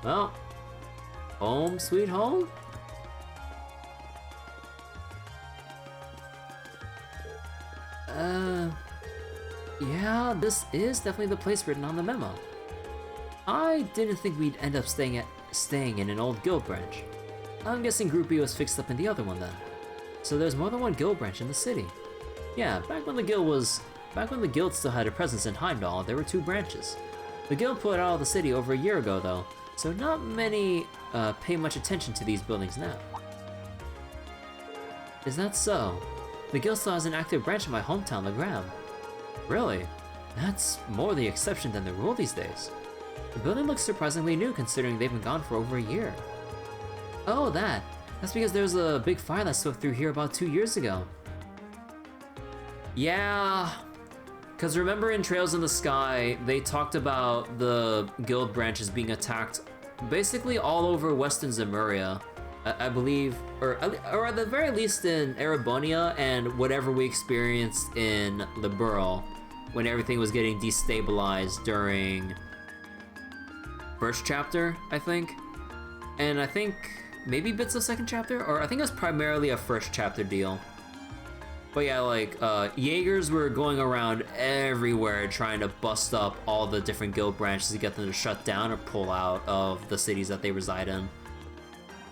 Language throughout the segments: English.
Well, home sweet home? Yeah, this is definitely the place written on the memo. I didn't think we'd end up staying in an old guild branch. I'm guessing Group B was fixed up in the other one then. So there's more than one guild branch in the city. Yeah, back when the guild still had a presence in Heimdallr, there were 2 branches. The guild put out of the city over a year ago though, so not many pay much attention to these buildings now. Is that so? The guild still has an active branch in my hometown, Legram. Really? That's more the exception than the rule these days. The building looks surprisingly new considering they've been gone for over a year. Oh, that's because there was a big fire that swept through here about 2 years ago. Yeah, because remember in Trails in the Sky, they talked about the guild branches being attacked basically all over Western Zemuria, I believe, or at the very least in Erebonia and whatever we experienced in Liberl when everything was getting destabilized during first chapter, I think. And I think maybe bits of second chapter, or I think it was primarily a first chapter deal. But yeah, like, Jaegers were going around everywhere trying to bust up all the different guild branches to get them to shut down or pull out of the cities that they reside in.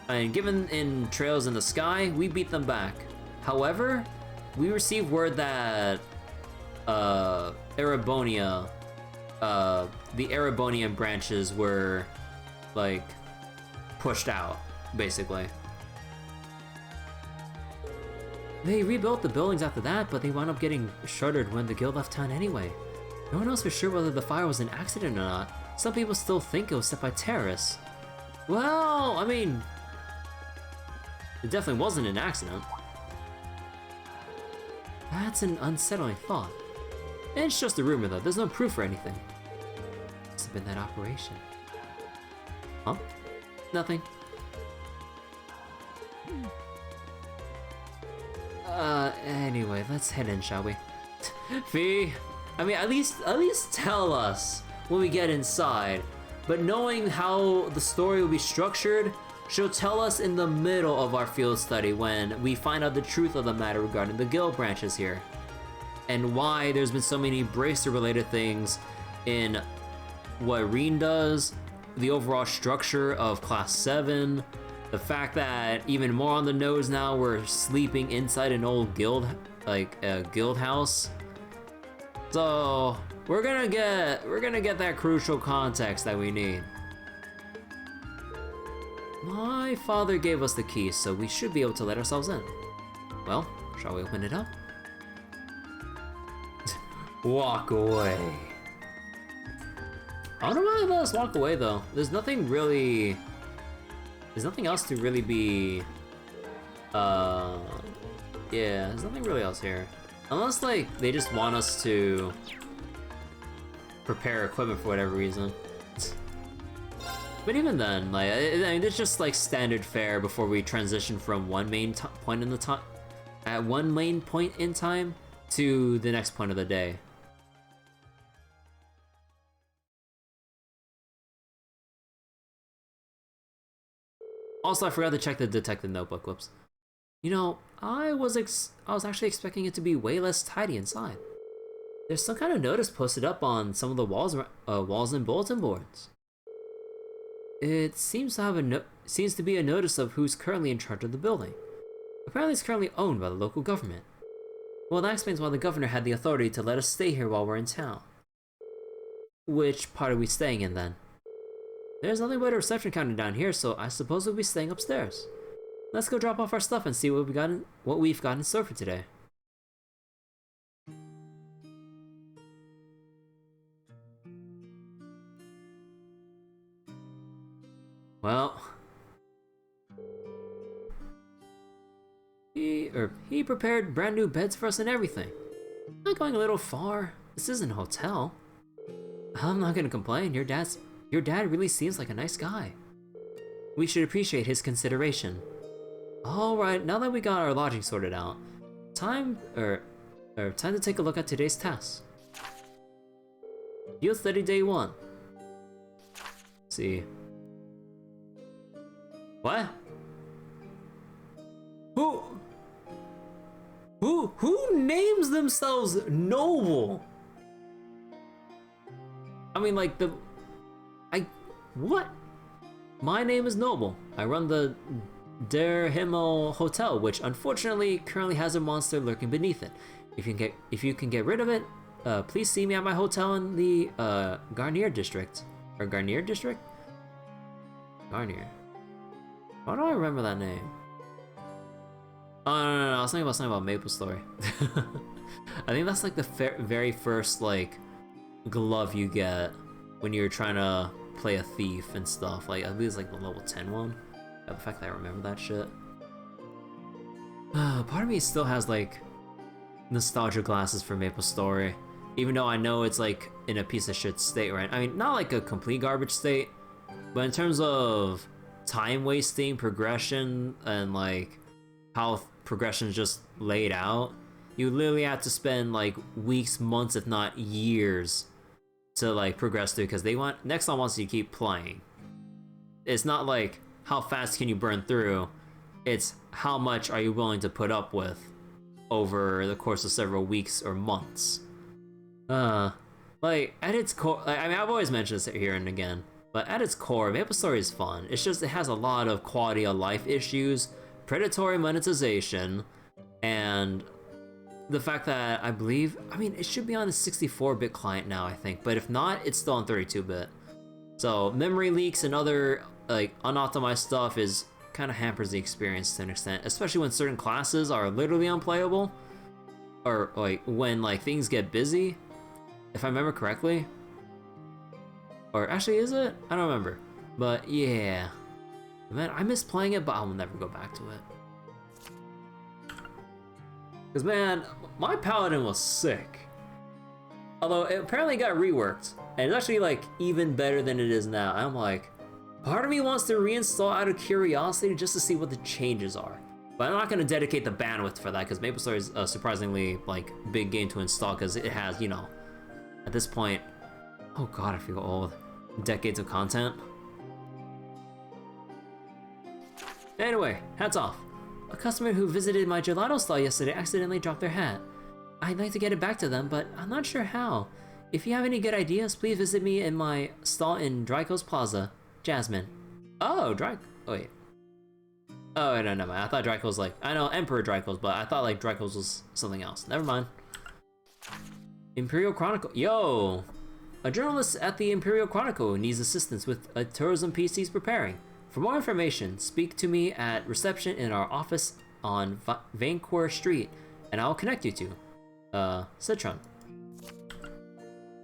And given in Trails in the Sky, we beat them back. However, we received word that, Erebonia, the Erebonian branches were, like, pushed out, basically. They rebuilt the buildings after that, but they wound up getting shuttered when the guild left town anyway. No one knows for sure whether the fire was an accident or not. Some people still think it was set by terrorists. Well, I mean, it definitely wasn't an accident. That's an unsettling thought. And it's just a rumor though, there's no proof or anything. Must have been that operation. Huh? Nothing. Anyway, let's head in, shall we? Fee, I mean, at least tell us when we get inside. But knowing how the story will be structured, she'll tell us in the middle of our field study when we find out the truth of the matter regarding the guild branches here. And why there's been so many bracer-related things in what Reen does, the overall structure of Class 7, the fact that even more on the nose now, we're sleeping inside an old guild, like a guild house. So we're gonna get that crucial context that we need. My father gave us the keys, so we should be able to let ourselves in. Well, shall we open it up? Walk away. I don't know why they let us walk away though. There's nothing else to really be, yeah, there's nothing really else here. Unless, like, they just want us to prepare equipment for whatever reason. But even then, like, I mean, it's just, like, standard fare before we transition from one main point in time to the next point of the day. Also, I forgot to check the detective notebook, whoops. You know, I was actually expecting it to be way less tidy inside. There's some kind of notice posted up on some of the walls and bulletin boards. It seems to be a notice of who's currently in charge of the building. Apparently it's currently owned by the local government. Well, that explains why the governor had the authority to let us stay here while we're in town. Which part are we staying in then? There's nothing but a reception counter down here, so I suppose we'll be staying upstairs. Let's go drop off our stuff and see what we've got in store for today. Well, he prepared brand new beds for us and everything. Not going a little far. This isn't a hotel. I'm not gonna complain. Your dad really seems like a nice guy. We should appreciate his consideration. Alright, now that we got our lodging sorted out, time to take a look at today's tasks. Field study day 1. Let's see. What? Who names themselves noble? I mean, like what? My name is Noble. I run the Der Himmel Hotel, which unfortunately currently has a monster lurking beneath it. If you can get rid of it, please see me at my hotel in the Garnier district. Or Garnier district? Garnier. Why do I remember that name? Oh, no, I was thinking about something about Maple Story. I think that's like the very first like glove you get when you're trying to play a thief and stuff. Like I believe it's like the level 10 one. The fact that I remember that shit. Part of me still has like nostalgia glasses for Maple Story, even though I know it's like in a piece of shit state, right? I mean, not like a complete garbage state, but in terms of time wasting, progression, and like how progression is just laid out, you literally have to spend like weeks, months, if not years to like progress through, because Nexon wants you to keep playing. It's not like how fast can you burn through, it's how much are you willing to put up with over the course of several weeks or months. Like at its core, like, I mean, I've always mentioned this here and again, but at its core, Maple Story is fun. It's just it has a lot of quality of life issues, predatory monetization, and the fact that I believe, I mean, it should be on a 64-bit client now, I think, but if not, it's still on 32-bit. So memory leaks and other like unoptimized stuff is kind of hampers the experience to an extent, especially when certain classes are literally unplayable, or like when like things get busy, if I remember correctly. Or actually, is it? I don't remember. But yeah, man, I miss playing it, but I'll never go back to it. Cause man, my paladin was sick. Although it apparently got reworked, and it's actually like even better than it is now. I'm like, part of me wants to reinstall out of curiosity just to see what the changes are. But I'm not gonna dedicate the bandwidth for that, because Maple Story is a surprisingly like big game to install, because it has, you know, at this point, oh god, I feel old, decades of content. Anyway, hats off. A customer who visited my gelato stall yesterday accidentally dropped their hat. I'd like to get it back to them, but I'm not sure how. If you have any good ideas, please visit me in my stall in Dryco's Plaza. Jasmine. Oh, oh wait. Oh, no, I thought Dryco's like, I know Emperor Dryco's, but I thought like Dryco's was something else. Never mind. Imperial Chronicle. Yo! A journalist at the Imperial Chronicle needs assistance with a tourism piece he's preparing. For more information, speak to me at reception in our office on Vancourt Street, and I'll connect you to Citron.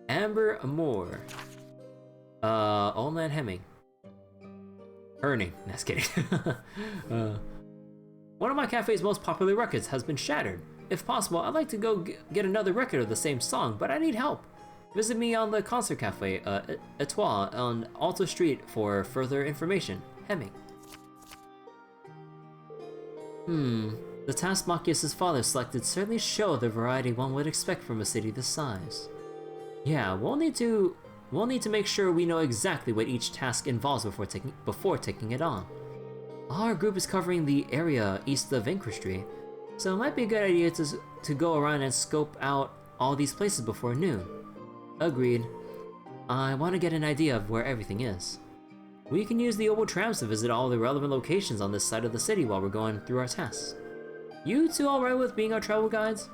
Amber Moore. Old Man Hemming. Herning. That's kidding. One of my cafe's most popular records has been shattered. If possible, I'd like to go get another record of the same song, but I need help. Visit me on the concert cafe, Etoile, on Alto Street for further information. Hemming. The task Machias' father selected certainly show the variety one would expect from a city this size. Yeah, we'll need to make sure we know exactly what each task involves before taking it on. Our group is covering the area east of Vancourt Street, so it might be a good idea to go around and scope out all these places before noon. Agreed. I want to get an idea of where everything is. We can use the Oval trams to visit all the relevant locations on this side of the city while we're going through our tasks. You two alright with being our travel guides?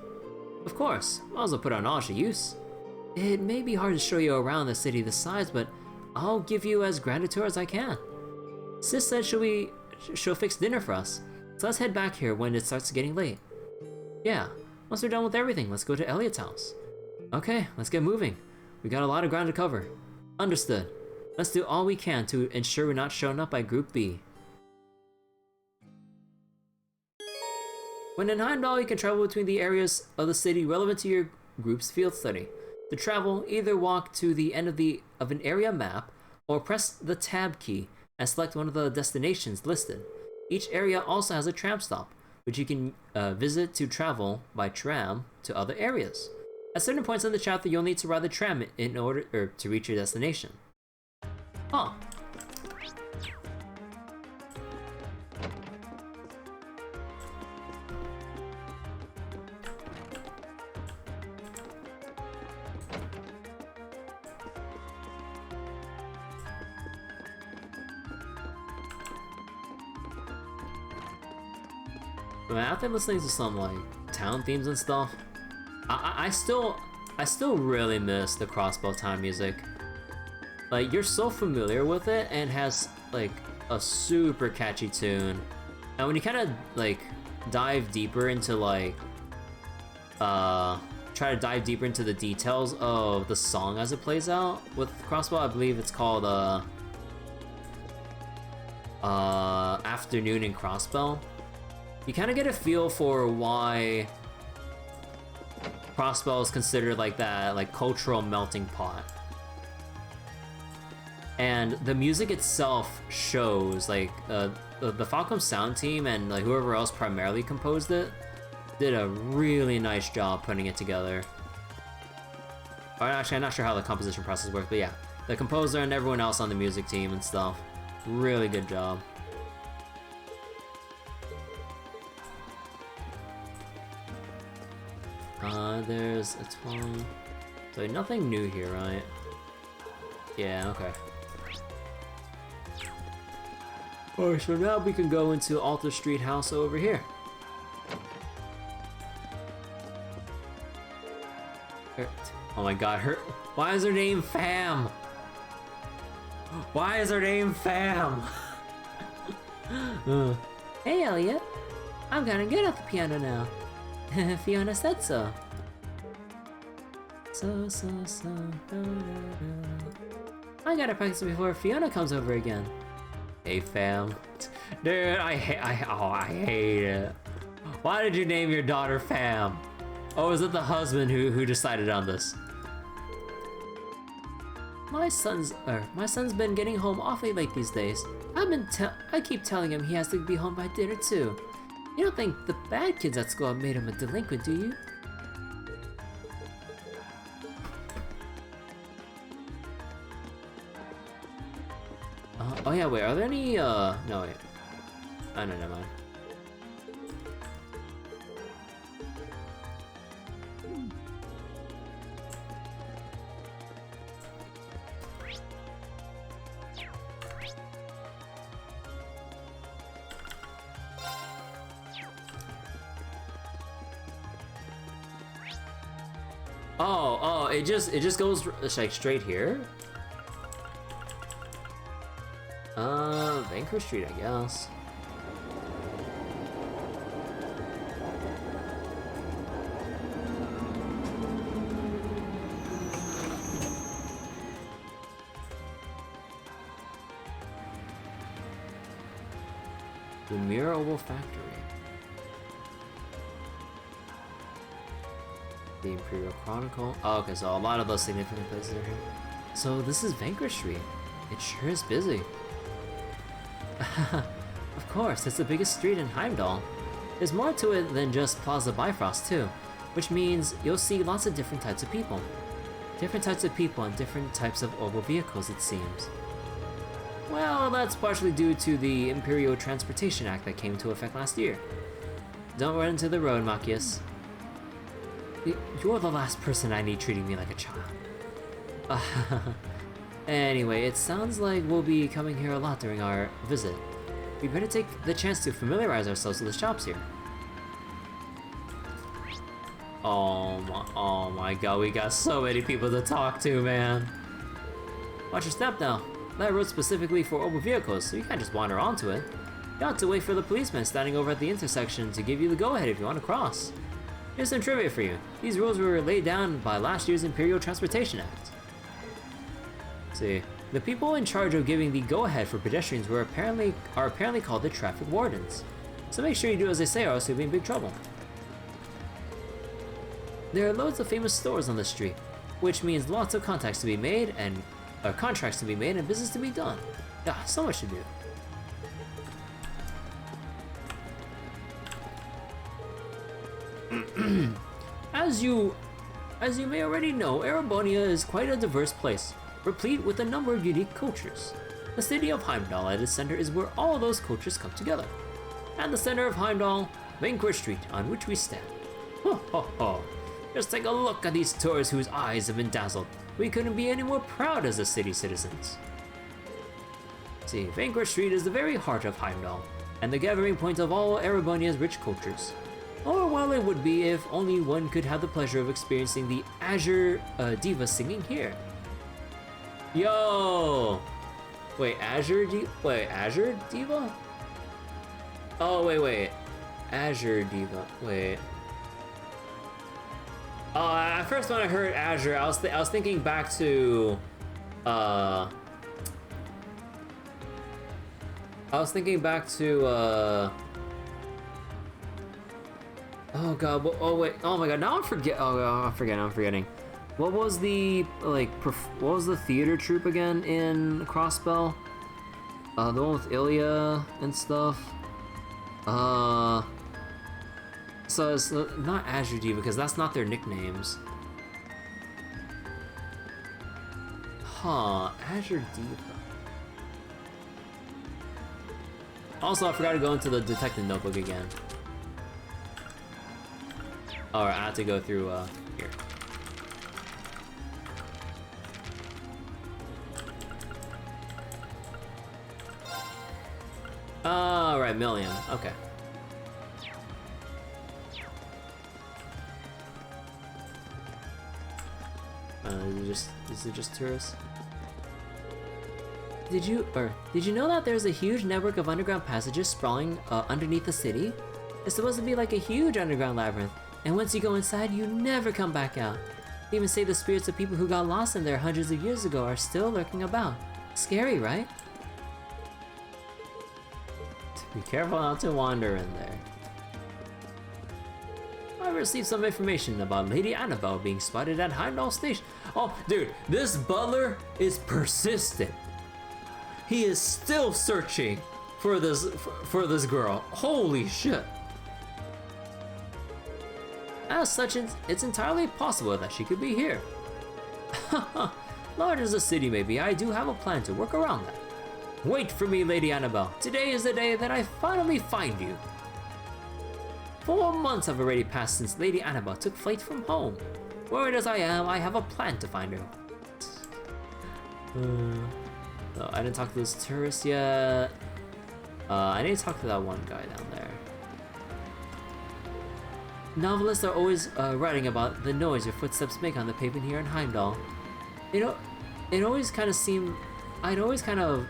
Of course, might as well put our knowledge to use. It may be hard to show you around the city this size, but I'll give you as grand a tour as I can. Sis said she'll fix dinner for us, so let's head back here when it starts getting late. Yeah, once we're done with everything, let's go to Elliot's house. Okay, let's get moving. We got a lot of ground to cover. Understood. Let's do all we can to ensure we're not shown up by Group B. When in Heimdallr, you can travel between the areas of the city relevant to your group's field study. To travel, either walk to the end of an area map, or press the tab key and select one of the destinations listed. Each area also has a tram stop, which you can visit to travel by tram to other areas. At certain points in the chapter, you'll need to ride the tram in order to reach your destination. Huh. But man, after listening to some like town themes and stuff, I still really miss the Crossbow Town music. Like, you're so familiar with it and has like a super catchy tune. And when you kind of like dive deeper into like try to dive deeper into the details of the song as it plays out with Crossbow, I believe it's called Afternoon in Crossbow. You kind of get a feel for why Crossbow is considered like that, like cultural melting pot. And the music itself shows, like, the Falcom sound team and like whoever else primarily composed it did a really nice job putting it together. Or actually, I'm not sure how the composition process works, but yeah, the composer and everyone else on the music team and stuff, really good job. There's a 12. So nothing new here, right? Yeah, okay. Alright, so now we can go into Alta Street House over here. Oh my god, why is her name Fam? Why is her name Fam? Hey Elliot, I'm kinda good at the piano now. Fiona said so. I gotta practice before Fiona comes over again. Hey Fam. Dude, I hate it. Why did you name your daughter Fam? Oh, is it the husband who decided on this? My son's been getting home awfully late these days. I keep telling him he has to be home by dinner too. You don't think the bad kids at school have made him a delinquent, do you? Oh yeah, wait, are there any, no wait. Oh no, never mind. Oh, it just goes like straight here? Vancouver Street, I guess. The Mirror Oval Factory. The Imperial Chronicle. Oh, okay, so a lot of those significant places are here. So this is Vancouver Street. It sure is busy. Of course, it's the biggest street in Heimdallr. There's more to it than just Plaza Bifrost too, which means you'll see lots of different types of people. Different types of people and different types of oval vehicles, it seems. Well, that's partially due to the Imperial Transportation Act that came into effect last year. Don't run into the road, Machias. You're the last person I need treating me like a child. Anyway, it sounds like we'll be coming here a lot during our visit. We better take the chance to familiarize ourselves with the shops here. Oh my god, we got so many people to talk to, man. Watch your step now. That road's specifically for oval vehicles, so you can't just wander onto it. You have to wait for the policeman standing over at the intersection to give you the go-ahead if you want to cross. Here's some trivia for you. These rules were laid down by last year's Imperial Transportation Act. See, the people in charge of giving the go-ahead for pedestrians are apparently called the traffic wardens. So make sure you do as they say or else you'll be in big trouble. There are loads of famous stores on the street, which means lots of contacts to be made and contracts to be made and business to be done. Yeah, so much to do. As you may already know, Erebonian is quite a diverse place, replete with a number of unique cultures. The city of Heimdallr at its center is where all those cultures come together. At the center of Heimdallr, Vancouver Street, on which we stand. Ho ho ho! Just take a look at these tourists whose eyes have been dazzled. We couldn't be any more proud as a city citizens. See, Vancouver Street is the very heart of Heimdallr. and the gathering point of all Erebonia's rich cultures. Or while it would be if only one could have the pleasure of experiencing the Azure Diva singing here. Yo! Wait, Azure Diva? Oh, wait. Azure Diva, wait. Oh, at first when I heard Azure, I was thinking back to, oh god, oh wait, oh my god, now I'm forgetting. What was the, what was the theater troupe again in Crossbell? The one with Ilya and stuff. So it's not Azure Diva, because that's not their nicknames. Huh, Azure Diva. Also, I forgot to go into the detective notebook again. Alright, I have to go through, here. Alright, Million, okay. Is it just tourists? Did you know that there's a huge network of underground passages sprawling underneath the city? It's supposed to be like a huge underground labyrinth, and once you go inside, you never come back out. They even say the spirits of people who got lost in there hundreds of years ago are still lurking about. Scary, right? Be careful not to wander in there. I received some information about Lady Annabelle being spotted at Heimdallr Station. Oh, dude, this butler is persistent. He is still searching for this girl. Holy shit. As such, it's entirely possible that she could be here. Large as the city may be, I do have a plan to work around that. Wait for me, Lady Annabelle. Today is the day that I finally find you. 4 months have already passed since Lady Annabelle took flight from home. Worried as I am, I have a plan to find her. No, I didn't talk to this tourist yet. I need to talk to that one guy down there. Novelists are always writing about the noise your footsteps make on the pavement here in Heimdallr. It always kind of seemed, I'd always kind of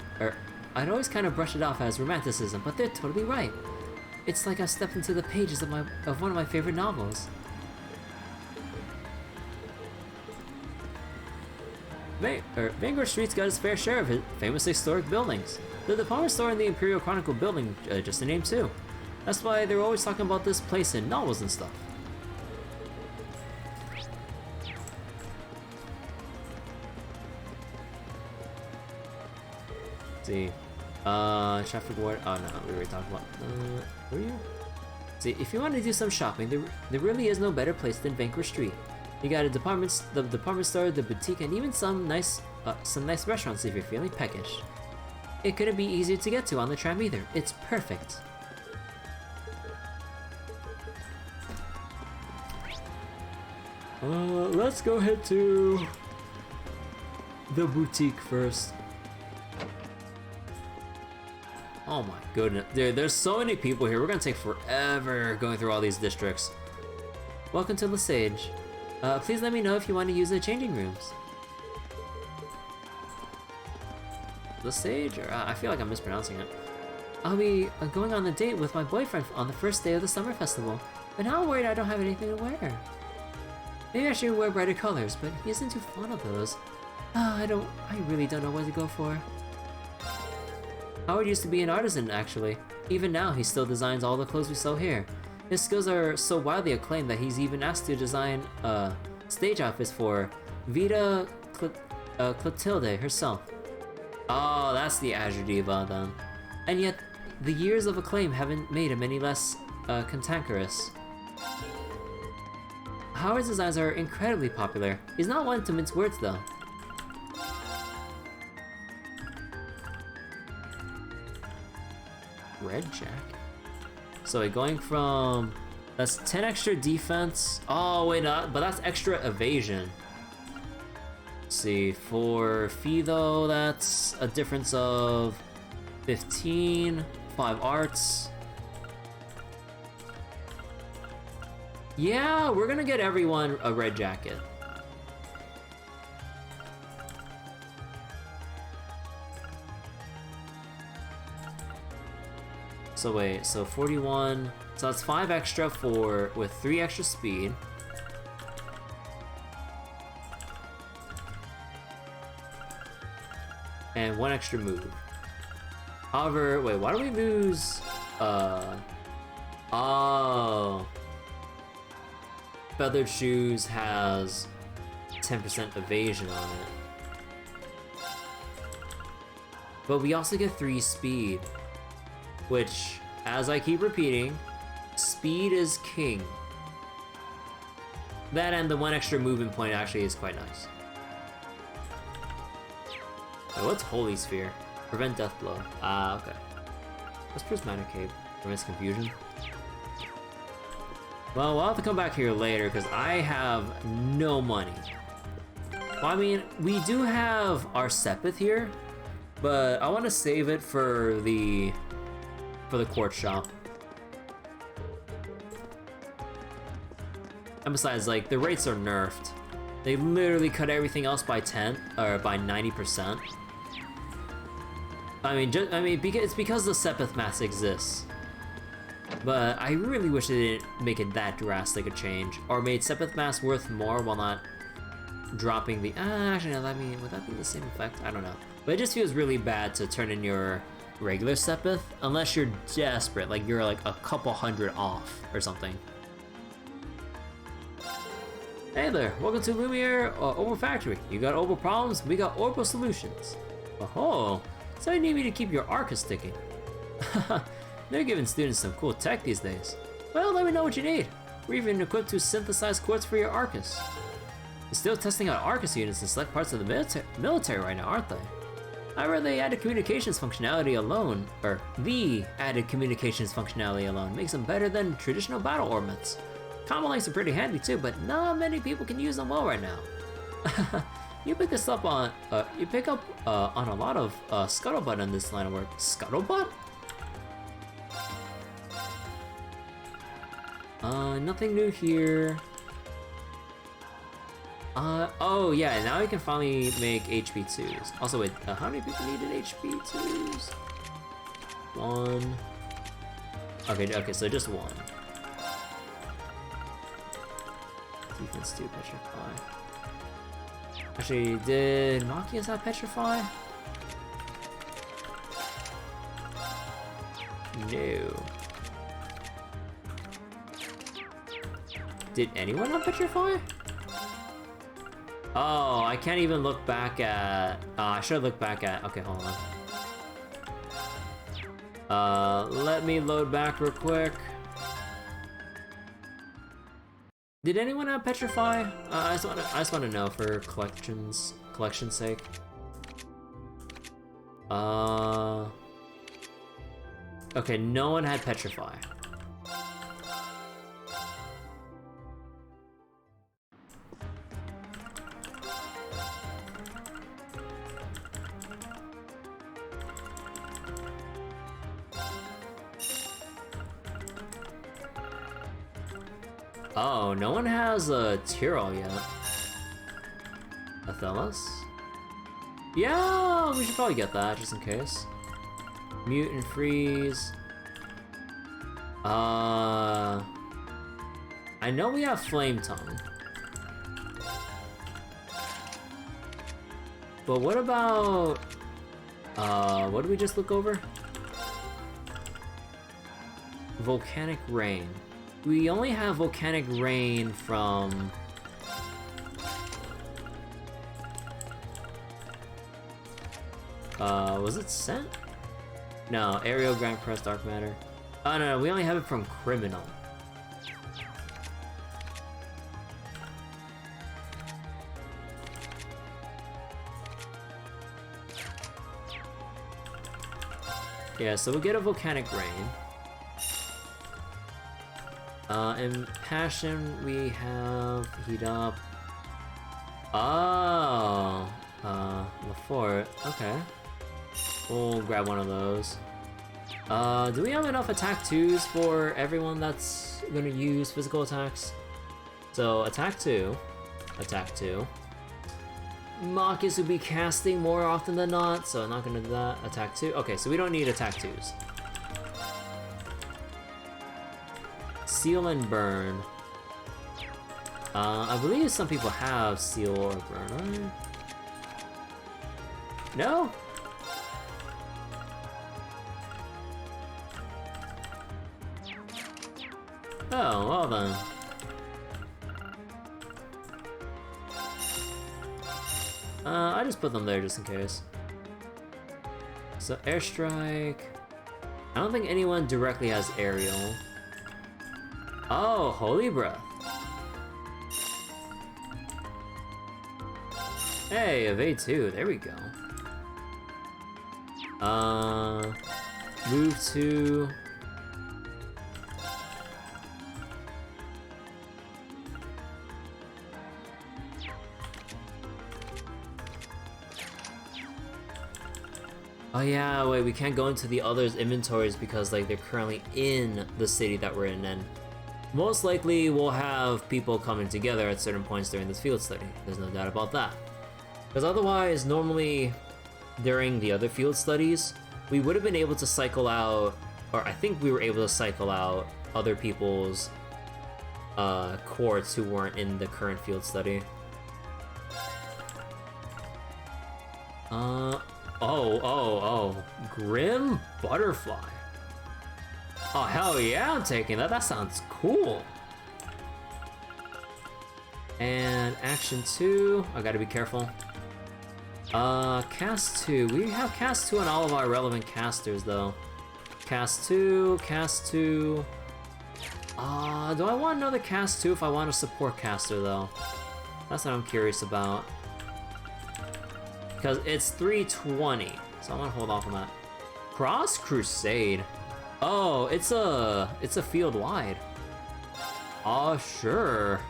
brush it off as romanticism, but they're totally right. It's like I've stepped into the pages of one of my favorite novels. Vanguard Street's got its fair share of famous historic buildings. The department store and the Imperial Chronicle building, just a name too. That's why they're always talking about this place in novels and stuff. Let's see. Traffic ward. Oh no, we already talked about. Where are you? See, if you want to do some shopping, there really is no better place than Vanguard Street. You got the department store, the boutique, and even some nice restaurants if you're feeling peckish. It couldn't be easier to get to on the tram either. It's perfect. Let's go head to the boutique first. Oh my goodness, dude, there's so many people here. We're gonna take forever going through all these districts. Welcome to Lesage. Please let me know if you want to use the changing rooms. Lesage? Or, I feel like I'm mispronouncing it. I'll be going on a date with my boyfriend on the first day of the summer festival, but now I'm worried I don't have anything to wear. Maybe I should wear brighter colors, but he isn't too fond of those. I really don't know what to go for. Howard used to be an artisan, actually. Even now, he still designs all the clothes we sell here. His skills are so widely acclaimed that he's even asked to design stage outfits for Vita Clotilde herself. Oh, that's the Azure Diva then. And yet, the years of acclaim haven't made him any less cantankerous. Howard's designs are incredibly popular. He's not one to mince words though. Red Jack? So going from... That's 10 extra defense. Oh wait, but that's extra evasion. Let's see, for Fee though, that's a difference of 15. 5 arts. Yeah, we're gonna get everyone a red jacket. So wait, so 41, so that's 5 extra with 3 extra speed. And 1 extra move. However, wait, why do we lose, oh. Feathered Shoes has 10% evasion on it. But we also get 3 speed. Which, as I keep repeating, speed is king. That and the 1 extra movement point actually is quite nice. Wait, what's Holy Sphere? Prevent Death Blow. Ah, okay. What's Prismatic Cape? Prevents confusion. Well, we'll have to come back here later because I have no money. Well, I mean, we do have our Sepith here, but I want to save it for the court shop. And besides, like, the rates are nerfed. They literally cut everything else by 10 or by 90%. I mean, it's because the Sepith mass exists. But I really wish they didn't make it that drastic a change, or made Sepith mass worth more while not dropping the. Actually, no. Would that be the same effect? I don't know. But it just feels really bad to turn in your regular Sepith unless you're desperate, like you're like a couple hundred off or something. Hey there, welcome to Lumiere Orbital Factory. You got orbital problems? We got orbital solutions. Oh, so you need me to keep your Arcus ticking. They're giving students some cool tech these days. Well, let me know what you need. We're even equipped to synthesize quartz for your Arcus. They're still testing out Arcus units in select parts of the military right now, aren't they? However, the added communications functionality alone, makes them better than traditional battle orbits. Combo links are pretty handy too, but not many people can use them well right now. You pick up on a lot of scuttlebutt in this line of work. Scuttlebutt? Nothing new here. Oh yeah, now we can finally make HP2s. Also, wait, how many people needed HP2s? 1. Okay, so just 1. Defense 2, Petrify. Actually, did Machias have Petrify? No. Did anyone have Petrify? Oh, I can't even look back at... I should look back at... Okay, hold on. Let me load back real quick. Did anyone have Petrify? I just want to know for collection's sake. Okay, no one had Petrify. Oh, no one has a Tyrol yet. Athelas? Yeah, we should probably get that just in case. Mute and freeze. I know we have Flame Tongue. But what about... what did we just look over? Volcanic Rain. We only have Volcanic Rain from... was it Scent? No, Aerial, Grand Press, Dark Matter. Oh no, we only have it from Criminal. Yeah, so we'll get a Volcanic Rain. In Passion, we have Heat Up. Oh, Lafort. Okay. We'll grab one of those. Do we have enough attack 2s for everyone that's gonna use physical attacks? So, attack 2. Attack 2. Marcus would be casting more often than not, so I'm not gonna do that. Attack 2. Okay, so we don't need attack 2s. Seal and burn. I believe some people have seal or burn, right? No? Oh, well then. I just put them there just in case. So, airstrike. I don't think anyone directly has aerial. Oh, holy breath. Hey, evade 2, there we go. Move 2. Oh yeah, wait, we can't go into the others' inventories because like they're currently in the city that we're in, and most likely we'll have people coming together at certain points during this field study. There's no doubt about that. Because otherwise, normally during the other field studies, we would have been able to cycle out, or I think we were able to cycle out other people's courts who weren't in the current field study. Oh, Grim Butterfly. Oh, hell yeah, I'm taking that. That sounds cool. And action 2, I gotta be careful. Cast 2. We have cast 2 on all of our relevant casters, though. Cast 2, cast 2. Do I want another cast 2 if I want a support caster, though? That's what I'm curious about. Because it's 320, so I want to hold off on that. Cross Crusade. Oh, it's a field wide. Oh, sure.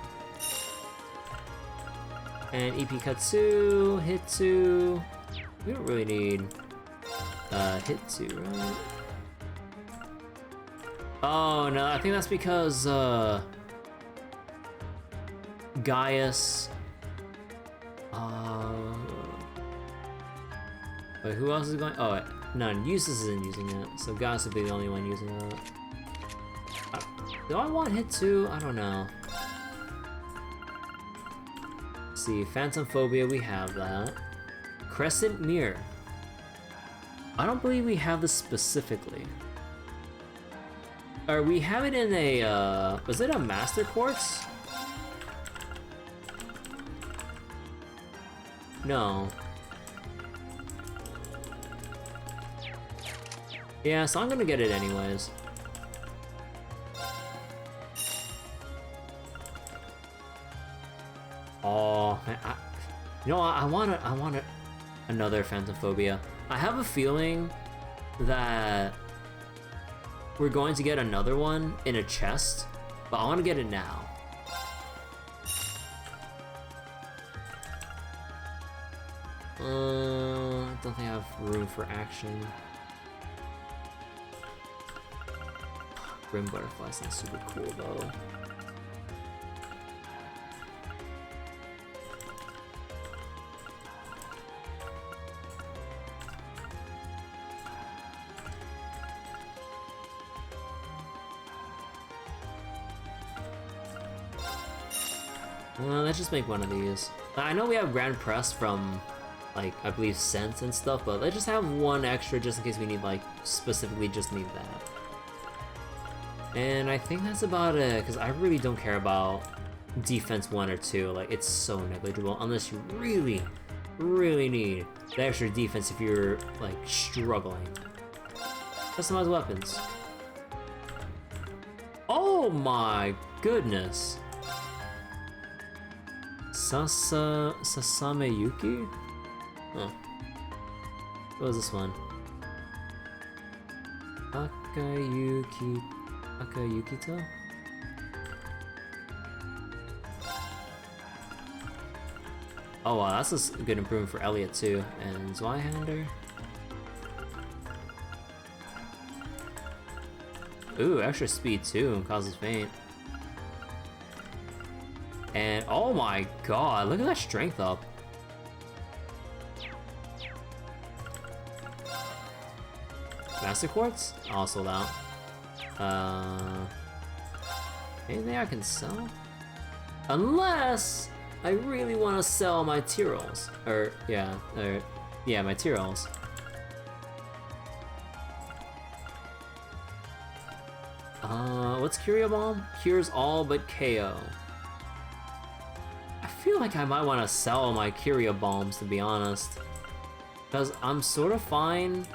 And EP cut 2, hit 2. We don't really need hit 2, right? Oh no, I think that's because Gaius. Wait, who else is going? Oh, wait. None. Eustace isn't using it, so Gaius would be the only one using it. Do I want hit 2? I don't know. Let's see, Phantom Phobia, we have that. Crescent Mirror. I don't believe we have this specifically. Or we have it in a, was it a Master Quartz? No. Yeah, so I'm gonna get it anyways. Oh, man, you know what? I want another Phantom Phobia. I have a feeling that we're going to get another one in a chest, but I want to get it now. I don't think I have room for action. Grim Butterfly sounds super cool though. Let's just make one of these. I know we have Grand Press from, like, I believe Sense and stuff, but let's just have one extra just in case we need, like, specifically just need that. And I think that's about it, because I really don't care about defense 1 or 2. Like, it's so negligible, unless you really, really need the extra defense if you're, like, struggling. Customized weapons. Oh my goodness! Sasameyuki? Huh. What was this one? Akayukito? Oh wow, that's a good improvement for Elliot too. And Zweihander? Ooh, extra speed too, causes faint. And oh my god, look at that strength up. Master Quartz? I'll sold out. Anything I can sell? Unless I really want to sell my Tyrrells. Yeah, my Tyrrells. What's Curio Bomb? Cures all but KO. I feel like I might want to sell my Curio Bombs, to be honest. Because I'm sort of fine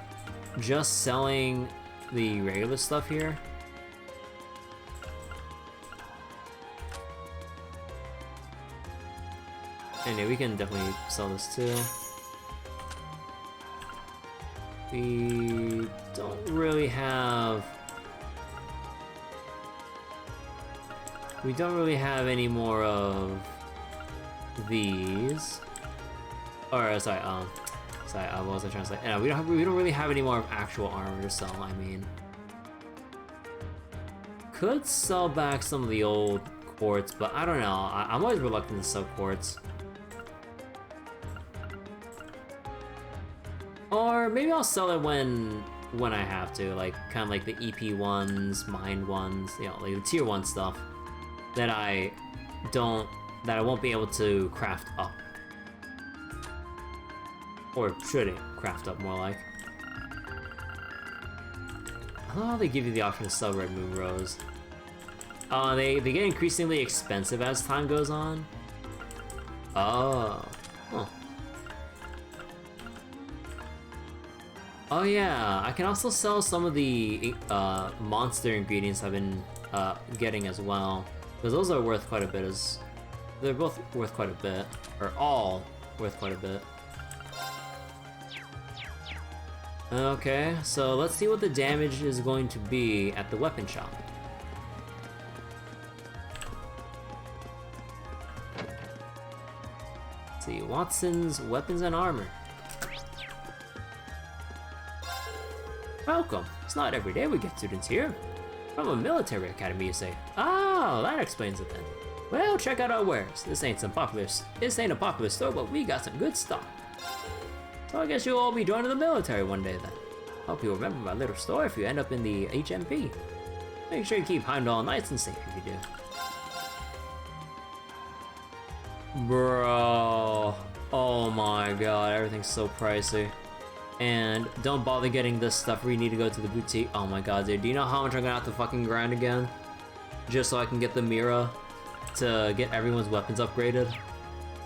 just selling the regular stuff here. Anyway, we can definitely sell this too. We don't really have... We don't really have any more of these. Or, sorry, what was I trying to say? Yeah, we don't really have any more of actual armor to sell, I mean. Could sell back some of the old quartz, but I don't know. I'm always reluctant to sell quartz. Or maybe I'll sell it when I have to, like kind of like the EP ones, mind ones, you know, like the tier 1 stuff that I won't be able to craft up. Or shouldn't craft up, more like. I love how they give you the option to sell Red Moon Rose. They get increasingly expensive as time goes on. Oh. Huh. Oh yeah, I can also sell some of the monster ingredients I've been getting as well. Because those are worth quite a bit they're both worth quite a bit. Or all worth quite a bit. Okay, so let's see what the damage is going to be at the weapon shop. Let's see, Watson's Weapons and Armor. Welcome. It's not every day we get students here. From a military academy, you say. Oh, that explains it then. Well, check out our wares. This ain't a popular store, but we got some good stuff. So I guess you'll all be joining the military one day then. Hope you remember my little store if you end up in the HMP. Make sure you keep Heimdallr nice and safe if you do. Bro. Oh my god, everything's so pricey. And don't bother getting this stuff where you need to go to the boutique. Oh my god, dude, do you know how much I'm gonna have to fucking grind again? Just so I can get the Mira to get everyone's weapons upgraded?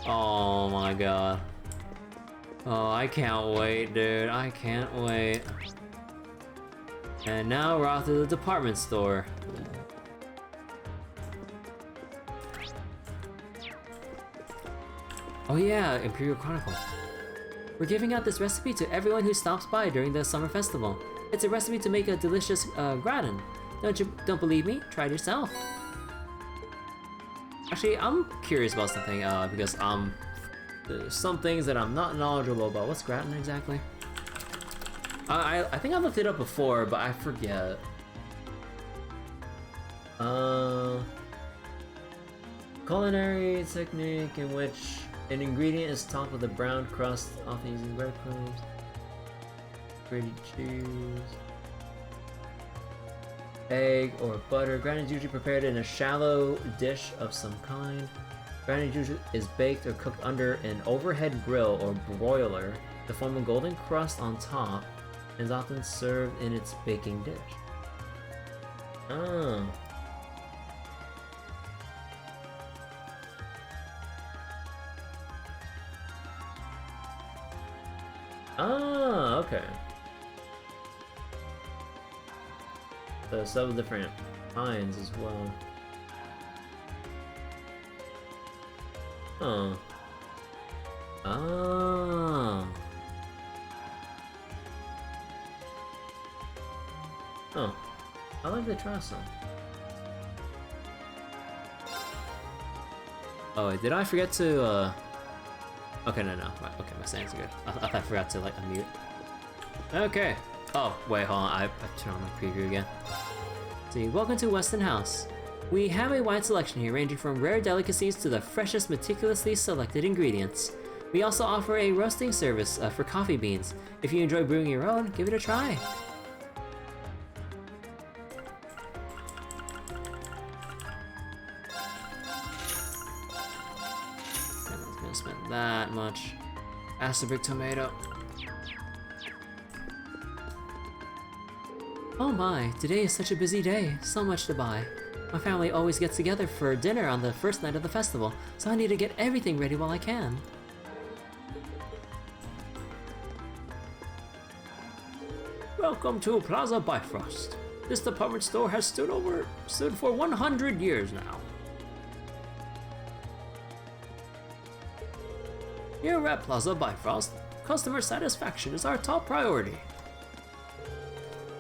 Oh my god. Oh, I can't wait, dude. I can't wait. And now we're off to the department store. Oh yeah, Imperial Chronicle. We're giving out this recipe to everyone who stops by during the summer festival. It's a recipe to make a delicious gratin. Don't believe me? Try it yourself. Actually, I'm curious about something because there's some things that I'm not knowledgeable about. What's gratin exactly? I think I looked it up before, but I forget. Culinary technique in which an ingredient is topped with a brown crust, often using breadcrumbs, grated cheese, egg, or butter. Gratin is usually prepared in a shallow dish of some kind. Gratin usually is baked or cooked under an overhead grill or broiler to form a golden crust on top, and is often served in its baking dish. Oh. Ah, okay. So several different kinds as well. Oh. Ah. Oh. I like the try some. Oh, wait, did I forget to, Okay, no. Right, okay, my settings are good. I forgot to, like, unmute. Okay. Oh, wait, hold on. I turned on my preview again. See, welcome to Weston House. We have a wide selection here, ranging from rare delicacies to the freshest, meticulously selected ingredients. We also offer a roasting service for coffee beans. If you enjoy brewing your own, give it a try. I'm not gonna spend that much. Acerbic tomato. Oh my, today is such a busy day. So much to buy. My family always gets together for dinner on the first night of the festival, so I need to get everything ready while I can. Welcome to Plaza Bifrost. This department store has stood for 100 years now. Here at Plaza Bifrost, customer satisfaction is our top priority.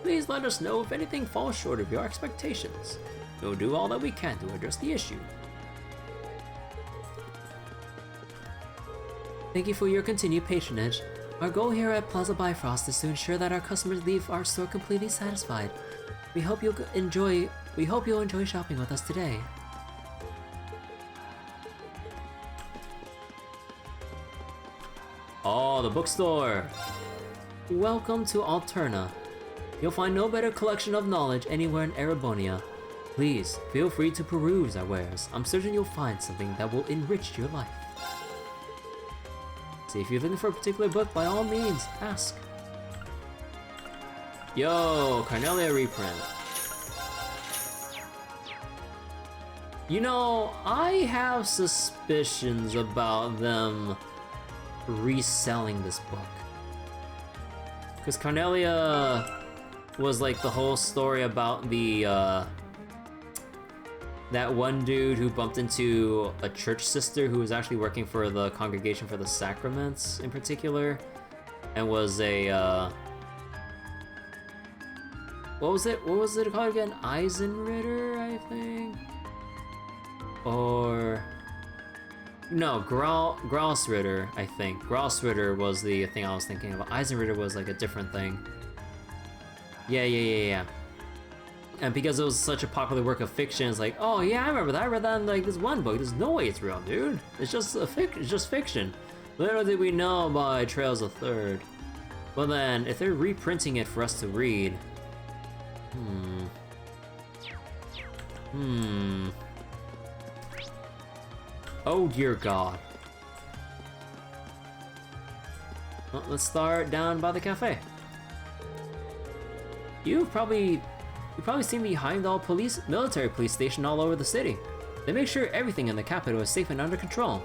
Please let us know if anything falls short of your expectations. We'll do all that we can to address the issue. Thank you for your continued patronage. Our goal here at Plaza Bifrost is to ensure that our customers leave our store completely satisfied. We hope you'll enjoy shopping with us today. Oh, the bookstore! Welcome to Alterna. You'll find no better collection of knowledge anywhere in Erebonia. Please, feel free to peruse our wares. I'm certain you'll find something that will enrich your life. See, if you're looking for a particular book, by all means, ask. Yo, Carnelia reprint. You know, I have suspicions about them reselling this book. Because Carnelia was like the whole story about the, that one dude who bumped into a church sister who was actually working for the Congregation for the Sacraments in particular, and was a, what was it called again? Eisenritter, I think? Or, no, Grossritter, I think. Grossritter was the thing I was thinking about. Eisenritter was like a different thing. Yeah. And because it was such a popular work of fiction, it's like, oh yeah, I remember that. I read that in like this one book. There's no way it's real, dude. It's just it's just fiction. Little did we know by Trails of Third. But then, if they're reprinting it for us to read, oh dear God. Well, let's start down by the cafe. You've probably seen the Heimdallr military police station all over the city. They make sure everything in the capital is safe and under control.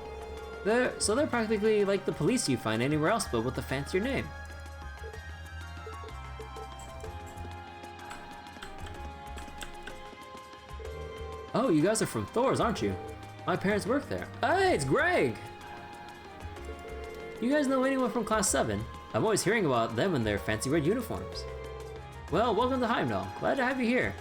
They're practically like the police you find anywhere else, but with a fancier name. Oh, you guys are from Thor's, aren't you? My parents work there. Hey, it's Greg! You guys know anyone from Class 7? I'm always hearing about them in their fancy red uniforms. Well, welcome to Heimdallr. Glad to have you here.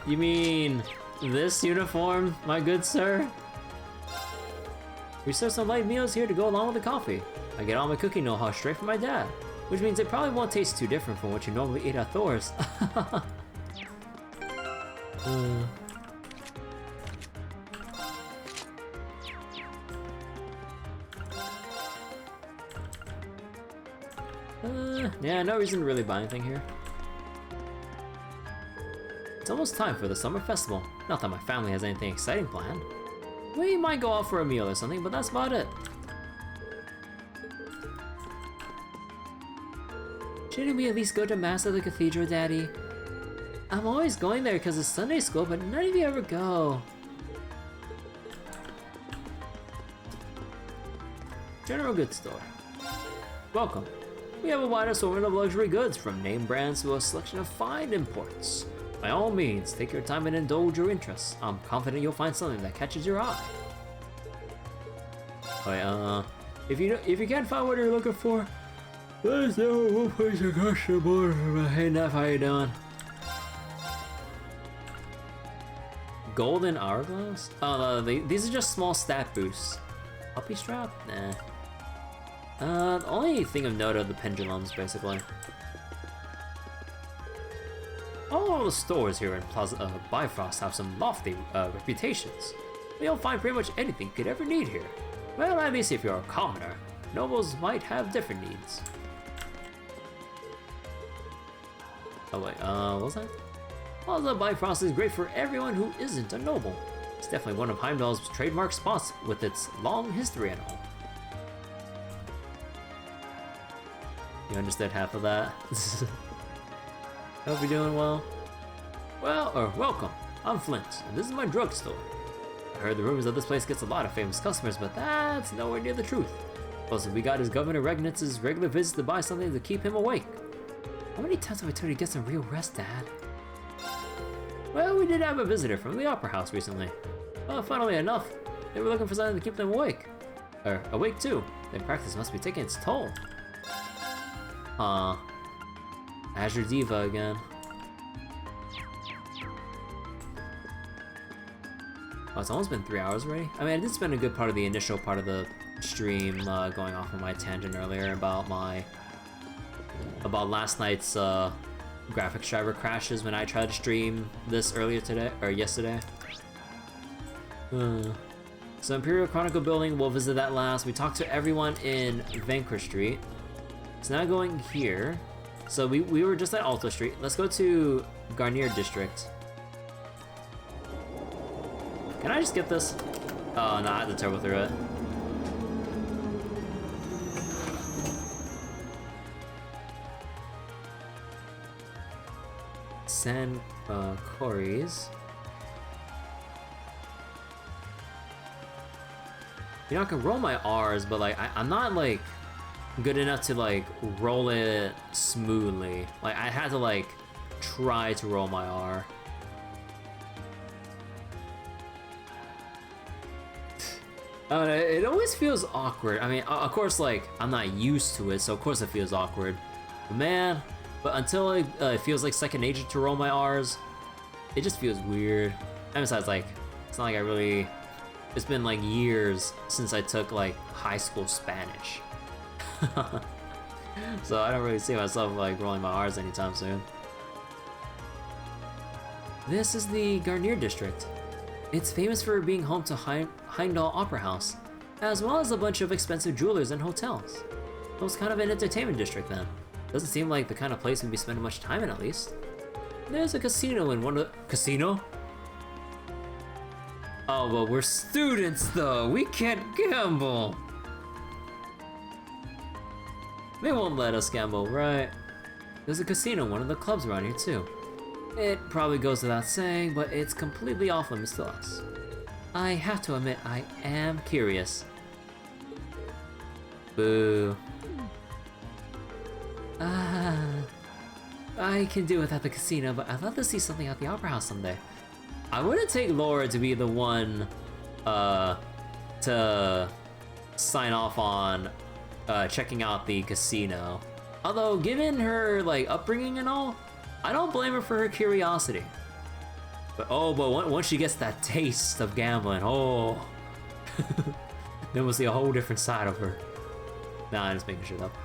You mean this uniform, my good sir? We serve some light meals here to go along with the coffee. I get all my cooking know-how straight from my dad, which means it probably won't taste too different from what you normally eat at Thor's. Yeah, no reason to really buy anything here. It's almost time for the summer festival. Not that my family has anything exciting planned. We might go out for a meal or something, but that's about it. Shouldn't we at least go to mass at the cathedral, Daddy? I'm always going there because it's Sunday school, but none of you ever go. General Goods Store. Welcome. We have a wide assortment of luxury goods, from name brands to a selection of fine imports. By all means, take your time and indulge your interests. I'm confident you'll find something that catches your eye. Alright, if you can't find what you're looking for, let us know. We'll place a custom order. Hey Neff, how you doing? Golden hourglass? Oh, these are just small stat boosts. Puppy strap? Nah. The only thing of note are the pendulums, basically. All the stores here in Plaza Bifrost have some lofty reputations. You'll find pretty much anything you could ever need here. Well, at least if you're a commoner. Nobles might have different needs. Oh wait, what was that? Plaza Bifrost is great for everyone who isn't a noble. It's definitely one of Heimdallr's trademark spots with its long history and all. You understood half of that? Hope you're doing well. Welcome. I'm Flint, and this is my drugstore. I heard the rumors that this place gets a lot of famous customers, but that's nowhere near the truth. Plus, we got is Governor Regnitz's regular visits to buy something to keep him awake. How many times have I told you to get some real rest, Dad? Well, we did have a visitor from the Opera House recently. Funnily enough, they were looking for something to keep them awake. Or awake too. Their practice must be taking its toll. Azure Diva again. Oh, it's almost been 3 hours already? I mean, I did spend a good part of the initial part of the stream going off on my tangent earlier about last night's graphics driver crashes when I tried to stream this earlier today, or yesterday. So Imperial Chronicle building, we'll visit that last. We talked to everyone in Vanquer Street. It's now going here. So we were just at Alto Street. Let's go to Garnier District. Can I just get this? Oh no, I had to turbo through it. San Quarries. You know, I can roll my R's, but like I'm not like good enough to like roll it smoothly. Like I had to like try to roll my R. It always feels awkward. I mean, of course, like I'm not used to it, so of course it feels awkward. But man, until it feels like second nature to roll my R's, it just feels weird. And besides, like it's not like I really. It's been like years since I took like high school Spanish. So I don't really see myself like rolling my R's anytime soon. This is the Garnier District. It's famous for being home to Heimdallr Opera House, as well as a bunch of expensive jewelers and hotels. It was kind of an entertainment district then. Doesn't seem like the kind of place we'd be spending much time in, at least. There's a casino in one of the... Casino? Oh, well, we're students, though. We can't gamble. They won't let us gamble, right? There's a casino in one of the clubs around here, too. It probably goes without saying, but it's completely off limits to us. I have to admit, I am curious. Boo. I can do without the casino, but I'd love to see something at the Opera House someday. I wouldn't take Laura to be the one to sign off on checking out the casino. Although, given her like upbringing and all, I don't blame her for her curiosity. But once she gets that taste of gambling, then we'll see a whole different side of her. Nah, I'm just making shit up.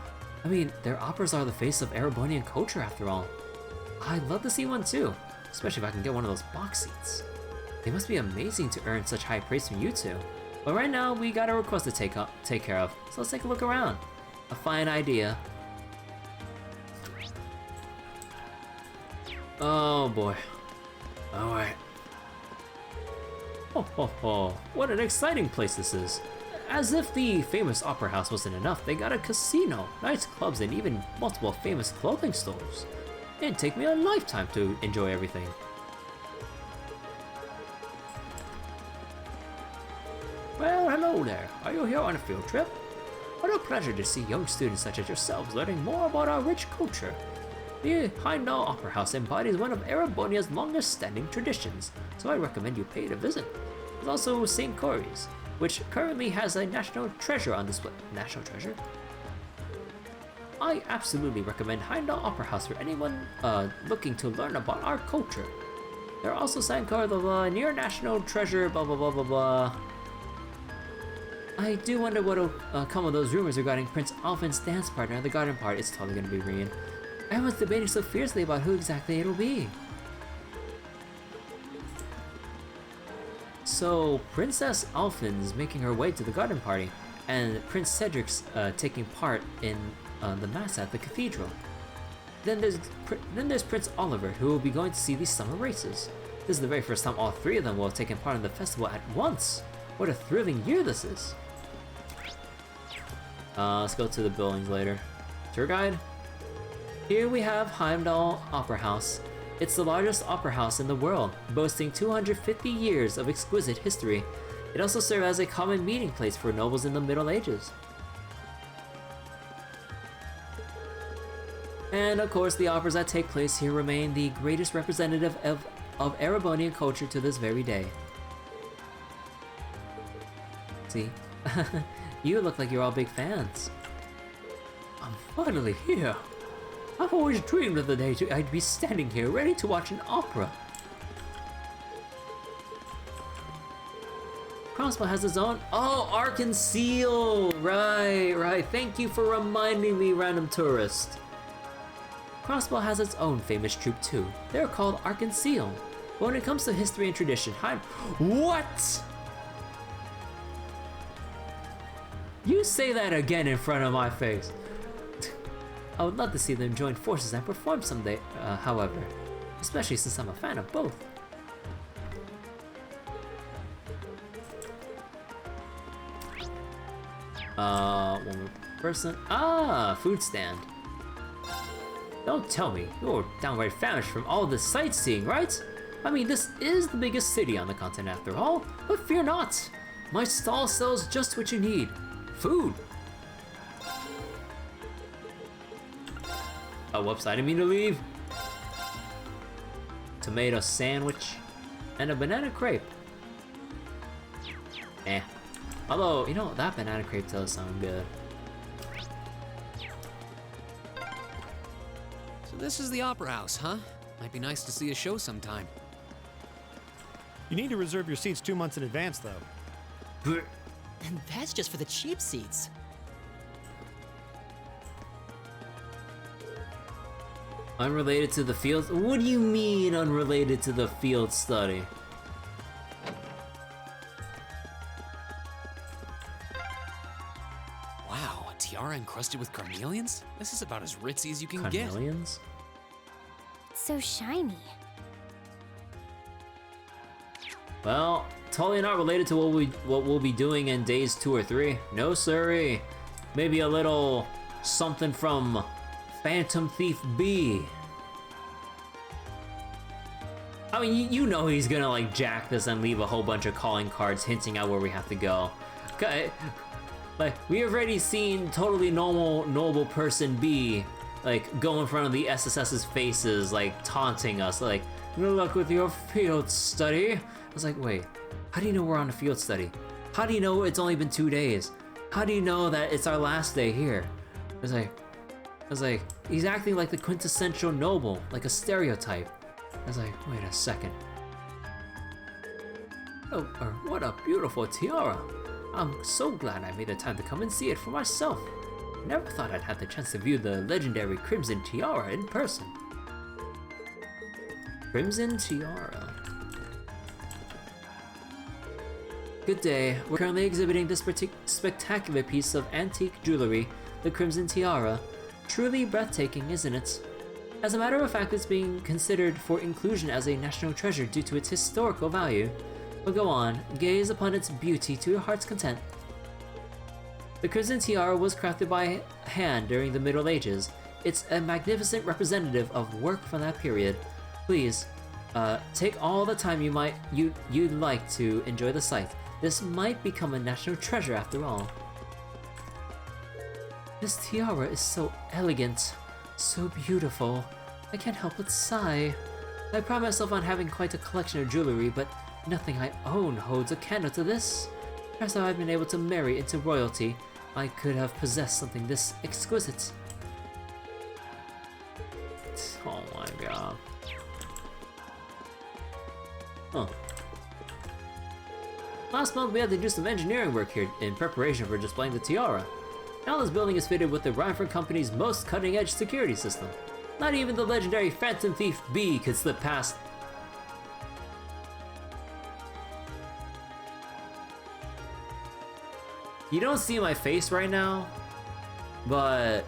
I mean, their operas are the face of Erebonian culture after all. I'd love to see one too, especially if I can get one of those box seats. They must be amazing to earn such high praise from you two. But right now, we got a request to take care of, so let's take a look around. A fine idea. Oh boy. Alright. Oh, what an exciting place this is. As if the famous Opera House wasn't enough, they got a casino, nice clubs, and even multiple famous clothing stores. It'd take me a lifetime to enjoy everything. Well, hello there. Are you here on a field trip? What a pleasure to see young students such as yourselves learning more about our rich culture. The Heimdallr Opera House embodies one of Erebonia's longest-standing traditions, so I recommend you pay it a visit. There's also St. Corey's, which currently has a national treasure on display. National treasure? I absolutely recommend Heimdallr Opera House for anyone looking to learn about our culture. There are also signs called the near national treasure, blah blah blah blah blah. I do wonder what'll come of those rumors regarding Prince Alvin's dance partner at the garden party. It's totally gonna be Rian. Everyone's debating so fiercely about who exactly it'll be. So, Princess Alphin's making her way to the garden party, and Prince Cedric's taking part in the mass at the cathedral. Then there's Prince Oliver, who will be going to see these summer races. This is the very first time all three of them will have taken part in the festival at once. What a thrilling year this is. Let's go to the buildings later. Tour guide? Here we have Heimdallr Opera House. It's the largest opera house in the world, boasting 250 years of exquisite history. It also served as a common meeting place for nobles in the Middle Ages. And of course, the operas that take place here remain the greatest representative of Erebonian culture to this very day. See? You look like you're all big fans. I'm finally here. I've always dreamed of the day I'd be standing here ready to watch an opera. Crossbow has its own... Oh, Arc and Seal! Right. Thank you for reminding me, random tourist. Crossbow has its own famous troupe too. They're called Arc and Seal. But when it comes to history and tradition, What? You say that again in front of my face. I would love to see them join forces and perform someday, however. Especially since I'm a fan of both. One more person. Food stand. Don't tell me, you're downright famished from all this sightseeing, right? I mean, this is the biggest city on the continent after all, but fear not. My stall sells just what you need. Food. Oh, whoops, I didn't mean to leave. Tomato sandwich and a banana crepe. Eh. Although, you know, that banana crepe does sound good. So this is the Opera House, huh? Might be nice to see a show sometime. You need to reserve your seats 2 months in advance, though. And that's just for the cheap seats. Unrelated to the field? What do you mean unrelated to the field study? Wow, a tiara encrusted with carnelians? This is about as ritzy as you can get. Carnelians? It's so shiny. Well, totally not related to what we'll be doing in days 2 or 3. No siree. Maybe a little something from Phantom Thief B. I mean, you know he's gonna like jack this and leave a whole bunch of calling cards hinting at where we have to go. Okay, like we have already seen totally noble person B like go in front of the SSS's faces, like taunting us, like good luck with your field study. I was like, wait, how do you know we're on a field study? How do you know it's only been 2 days? How do you know that it's our last day here? I was like, he's acting like the quintessential noble, like a stereotype. I was like, wait a second. Oh, what a beautiful tiara. I'm so glad I made the time to come and see it for myself. Never thought I'd have the chance to view the legendary Crimson Tiara in person. Crimson Tiara. Good day. We're currently exhibiting this spectacular piece of antique jewelry, the Crimson Tiara. Truly breathtaking, isn't it? As a matter of fact, it's being considered for inclusion as a national treasure due to its historical value. But go on, gaze upon its beauty to your heart's content. The Crimson Tiara was crafted by hand during the Middle Ages. It's a magnificent representative of work from that period. Please, take all the time you'd like to enjoy the sight. This might become a national treasure after all. This tiara is so elegant, so beautiful. I can't help but sigh. I pride myself on having quite a collection of jewelry, but nothing I own holds a candle to this. Perhaps if I'd been able to marry into royalty, I could have possessed something this exquisite. Oh my god. Huh. Last month we had to do some engineering work here in preparation for displaying the tiara. Now this building is fitted with the Rhineford Company's most cutting-edge security system. Not even the legendary Phantom Thief B could slip past. You don't see my face right now, but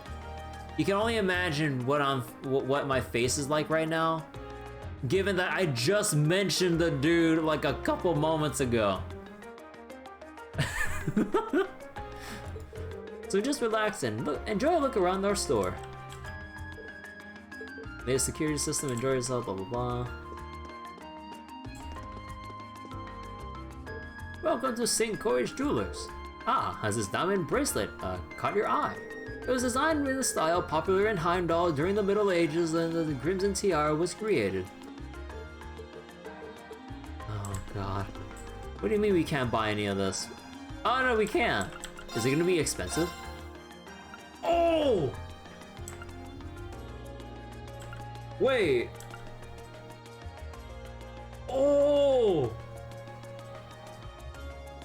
you can only imagine what my face is like right now, given that I just mentioned the dude like a couple moments ago. So just relax and enjoy a look around our store. Made a security system, enjoy yourself, blah blah blah. Welcome to St. Courage Jewelers. Ah, has this diamond bracelet caught your eye? It was designed in a style popular in Heimdallr during the Middle Ages, and the Crimson Tiara was created. Oh god. What do you mean we can't buy any of this? Oh no, we can! Is it gonna be expensive? Oh! Wait. Oh!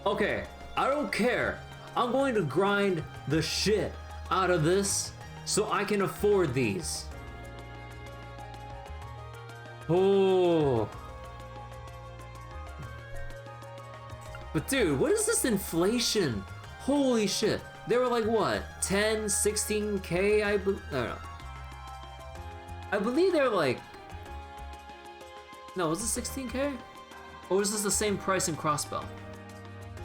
Okay, I don't care. I'm going to grind the shit out of this so I can afford these. Oh. But dude, what is this inflation? Holy shit. They were like what? 10, 16K, I don't know. I believe they're like... No, was it 16K? Or is this the same price in Crossbow?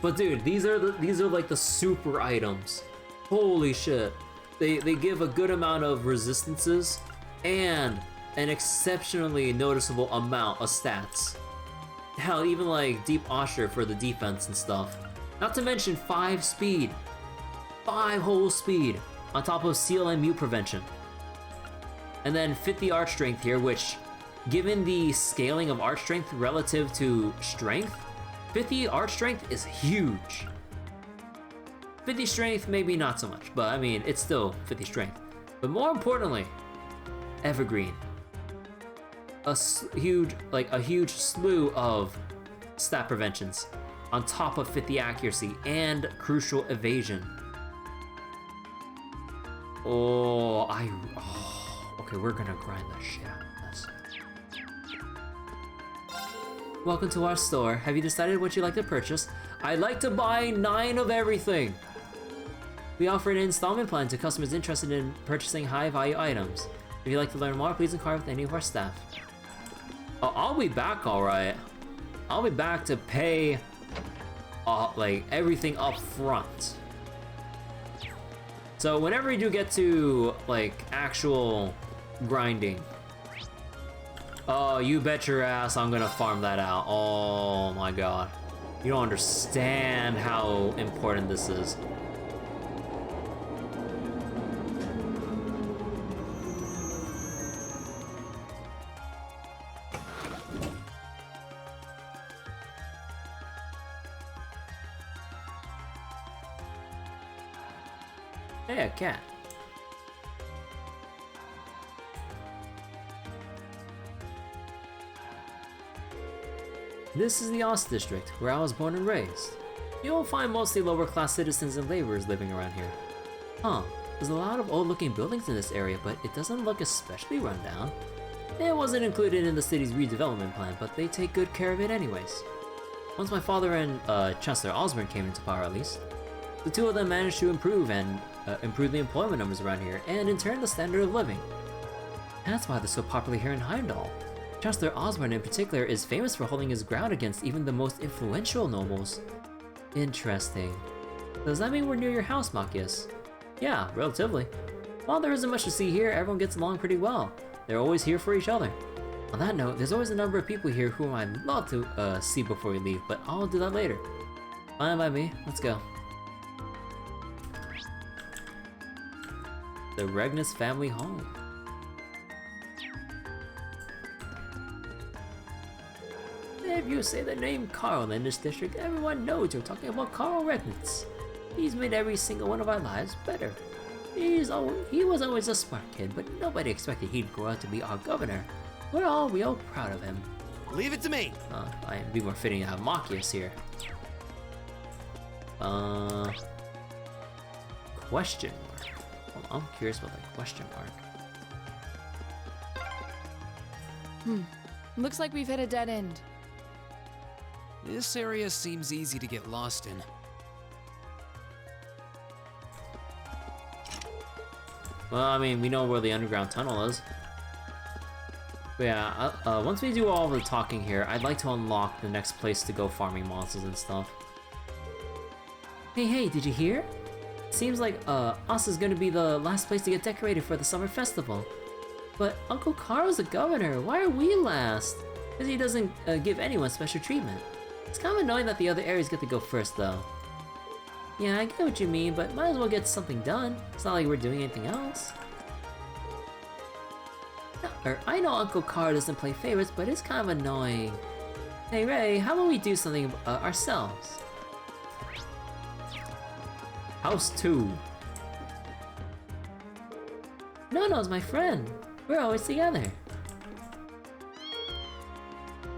But dude, these are like the super items. Holy shit. They give a good amount of resistances and an exceptionally noticeable amount of stats. Hell, even like Deep Osher for the defense and stuff. Not to mention 5 speed. 5 whole speed on top of seal and mute prevention. And then 50 art strength here, which, given the scaling of art strength relative to strength, 50 art strength is huge. 50 strength, maybe not so much, but I mean, it's still 50 strength. But more importantly, evergreen. A huge slew of stat preventions on top of 50 accuracy and crucial evasion. Okay, we're gonna grind the shit out of this. Welcome to our store. Have you decided what you'd like to purchase? I'd like to buy 9 of everything. We offer an installment plan to customers interested in purchasing high-value items. If you'd like to learn more, please inquire with any of our staff. Oh, I'll be back, all right. I'll be back to pay, like everything up front. So whenever you do get to like actual grinding, oh, you bet your ass I'm gonna farm that out. Oh my god. You don't understand how important this is. Hey, a cat. This is the Ost District, where I was born and raised. You'll find mostly lower-class citizens and laborers living around here. Huh, there's a lot of old-looking buildings in this area, but it doesn't look especially run down. It wasn't included in the city's redevelopment plan, but they take good care of it anyways. Once my father and Chancellor Osborne came into power at least, the two of them managed to improve the employment numbers around here, and in turn the standard of living. That's why they're so popular here in Heimdallr. Chancellor Osborne in particular is famous for holding his ground against even the most influential nobles. Interesting. Does that mean we're near your house, Machias? Yeah, relatively. While there isn't much to see here, everyone gets along pretty well. They're always here for each other. On that note, there's always a number of people here whom I'd love to see before we leave, but I'll do that later. Fine by me, let's go. The Regnus family home. If you say the name Carl in this district, everyone knows you're talking about Carl Regnus. He's made every single one of our lives better. He was always a smart kid, but nobody expected he'd grow out to be our governor. We're all real proud of him. Leave it to me. I'd be more fitting to have Machias here. Question mark. Well, I'm curious about that question mark. Looks like we've hit a dead end. This area seems easy to get lost in. Well, I mean, we know where the underground tunnel is. But yeah, once we do all the talking here, I'd like to unlock the next place to go farming monsters and stuff. Hey, did you hear? Seems like, us is gonna be the last place to get decorated for the summer festival. But Uncle Carl's the governor, why are we last? Because he doesn't give anyone special treatment. It's kind of annoying that the other areas get to go first, though. Yeah, I get what you mean, but might as well get something done. It's not like we're doing anything else. I know Uncle Carl doesn't play favorites, but it's kind of annoying. Hey Ray, how about we do something ourselves? House 2. Nono's my friend. We're always together.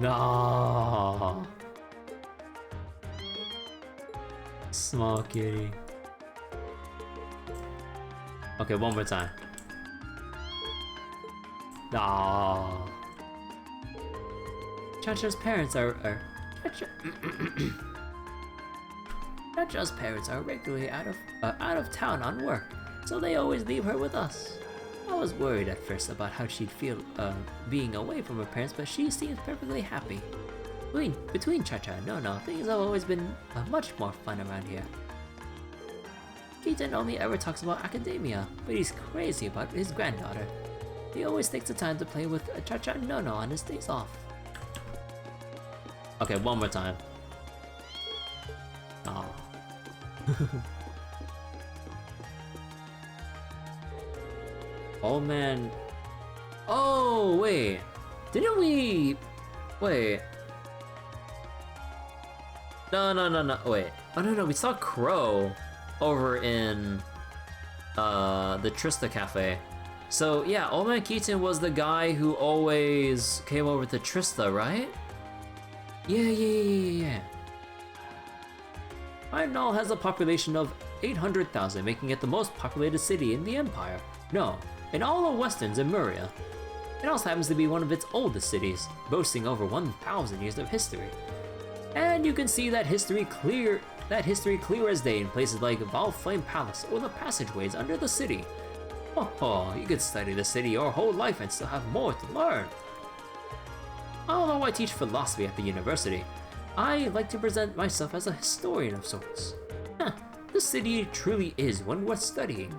No. Small kitty. Okay, one more time. No. Cha-Cha's parents are Cha-Cha's parents are regularly out of town on work, so they always leave her with us. I was worried at first about how she'd feel being away from her parents, but she seems perfectly happy. Between Cha-Cha and Nono, things have always been much more fun around here. Keaton only ever talks about academia, but he's crazy about his granddaughter. He always takes the time to play with Cha-Cha and Nono on his days off. Okay, one more time. Oh. Old man. Oh, wait. Didn't we... Wait. No, wait. Oh, no, we saw Crow over in the Trista Cafe. So, yeah, Old Man Keaton was the guy who always came over to Trista, right? Yeah. Heimdallr has a population of 800,000, making it the most populated city in the Empire. No, in all of Western Zemuria. It also happens to be one of its oldest cities, boasting over 1,000 years of history. And you can see that history clear as day in places like Valflame Palace or the passageways under the city. Oh, you could study the city your whole life and still have more to learn. Although I teach philosophy at the university, I like to present myself as a historian of sorts. The city truly is one worth studying.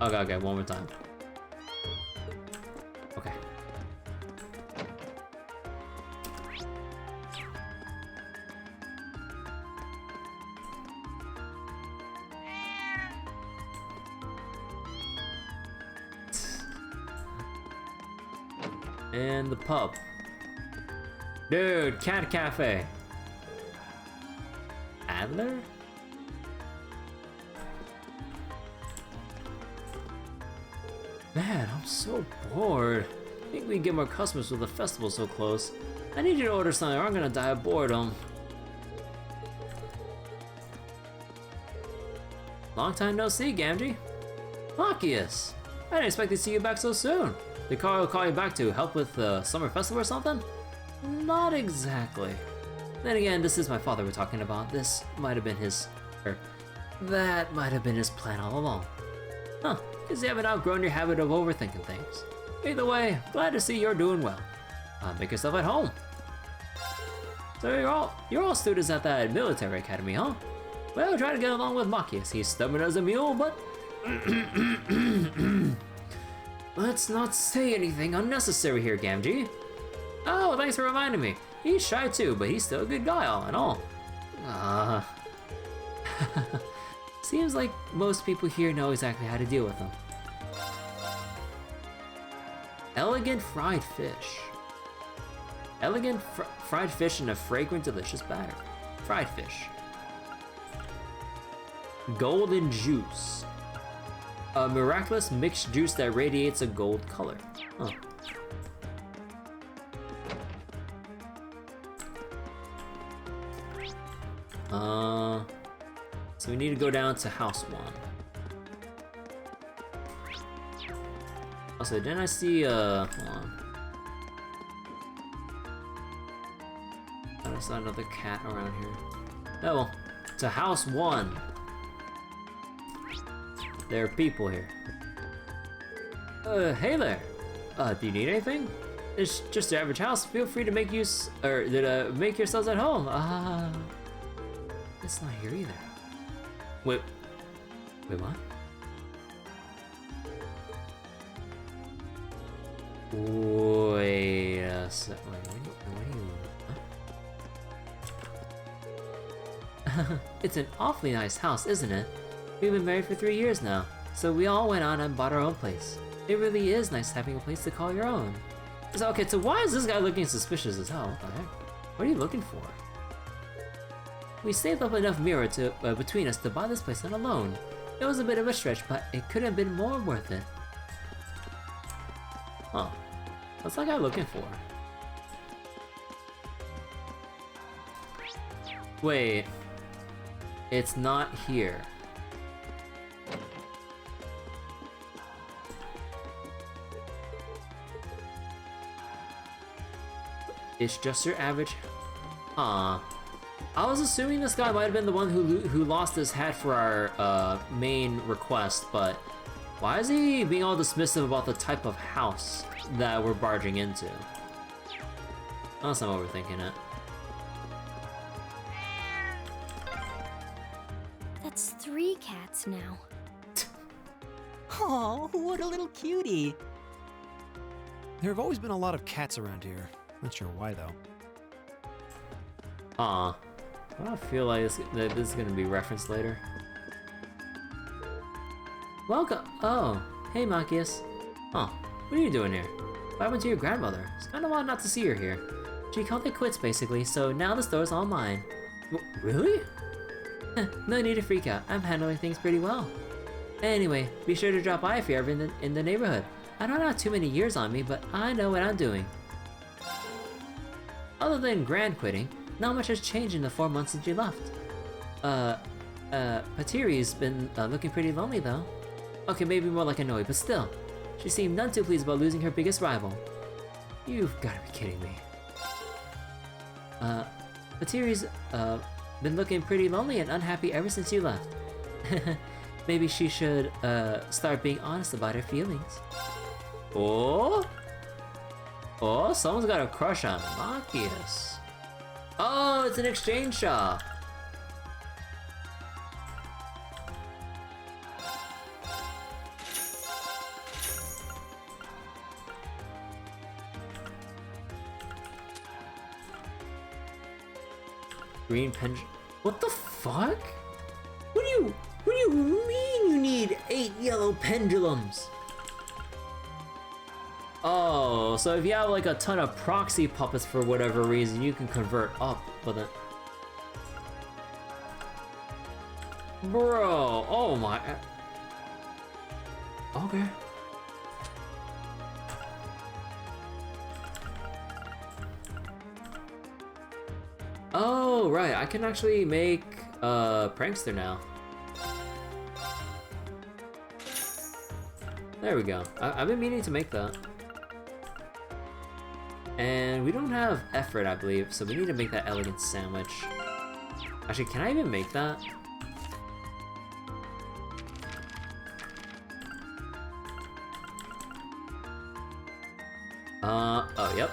Okay, one more time. Okay. And the pub. Dude, Cat Cafe. Adler? Man, I'm so bored. I think we can get more customers with the festival so close. I need you to order something or I'm gonna die of boredom. Long time no see, Gamgee. Machias! I didn't expect to see you back so soon. Did Carl call you back to help with the summer festival or something? Not exactly. Then again, this is my father we're talking about. This might have been his... that might have been his plan all along. Huh, because you haven't outgrown your habit of overthinking things. Either way, glad to see you're doing well. Make yourself at home. So you're all students at that military academy, huh? Well, try to get along with Machias. He's stubborn as a mule, but... Let's not say anything unnecessary here, Gamgee. Oh, thanks for reminding me. He's shy too, but he's still a good guy all in all. Seems like most people here know exactly how to deal with him. Elegant fried fish. Elegant fried fish in a fragrant, delicious batter. Fried fish. Golden juice. A miraculous mixed juice that radiates a gold color. Huh. So we need to go down to house 1. Also, didn't I see, hold on. I saw another cat around here. Oh, well, to house 1. There are people here. Hey there. Do you need anything? It's just your average house. Feel free to make use, or make yourselves at home. It's not here either. Wait, what? Wait a sec. Wait, what do you? Huh? It's an awfully nice house, isn't it? We've been married for 3 years now, so we all went on and bought our own place. It really is nice having a place to call your own. So, okay, so why is this guy looking suspicious as hell? What the heck? What are you looking for? We saved up enough mirror to between us to buy this place on a loan. It was a bit of a stretch, but it could have been more worth it. Huh. What's that guy looking for? Wait. It's not here. It's just your average. I was assuming this guy might have been the one who lost his hat for our main request, but why is he being all dismissive about the type of house that we're barging into? Unless I'm overthinking it. That's 3 cats now. Oh, what a little cutie. There have always been a lot of cats around here. Not sure why, though. I don't feel like this is gonna be referenced later. Welcome. Oh, hey, Machias. Huh? What are you doing here? What happened to your grandmother? It's kind of odd not to see her here. She called it quits, basically. So now the store's all mine. Really? No need to freak out. I'm handling things pretty well. Anyway, be sure to drop by if you're ever in the neighborhood. I don't have too many years on me, but I know what I'm doing. Other than grand quitting, not much has changed in the 4 months since you left. Patiri's been looking pretty lonely though. Okay, maybe more like annoyed, but still. She seemed none too pleased about losing her biggest rival. You've gotta be kidding me. Patiri's been looking pretty lonely and unhappy ever since you left. Maybe she should start being honest about her feelings. Oh? Oh, someone's got a crush on Machias. Oh, it's an exchange shop. Green pendulum. What the fuck? What do you mean you need 8 yellow pendulums? Oh, so if you have like a ton of proxy puppets for whatever reason, you can convert up, but then... Bro, oh my... Okay. Oh, right, I can actually make Prankster now. There we go. I've been meaning to make that. And we don't have effort, I believe, so we need to make that elegant sandwich. Actually, can I even make that? Oh, yep.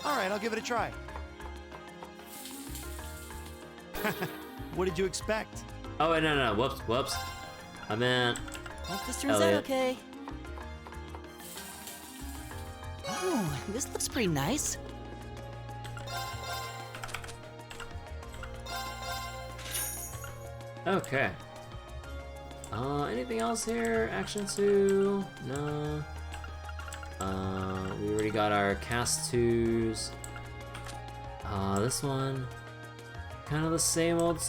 Alright, I'll give it a try. What did you expect? Oh, wait, no, whoops. I meant... Hope this turns out Elliot. okay. Oh, this looks pretty nice. Okay. Anything else here? Action 2? No. We already got our cast 2s. This one. Kind of the same old.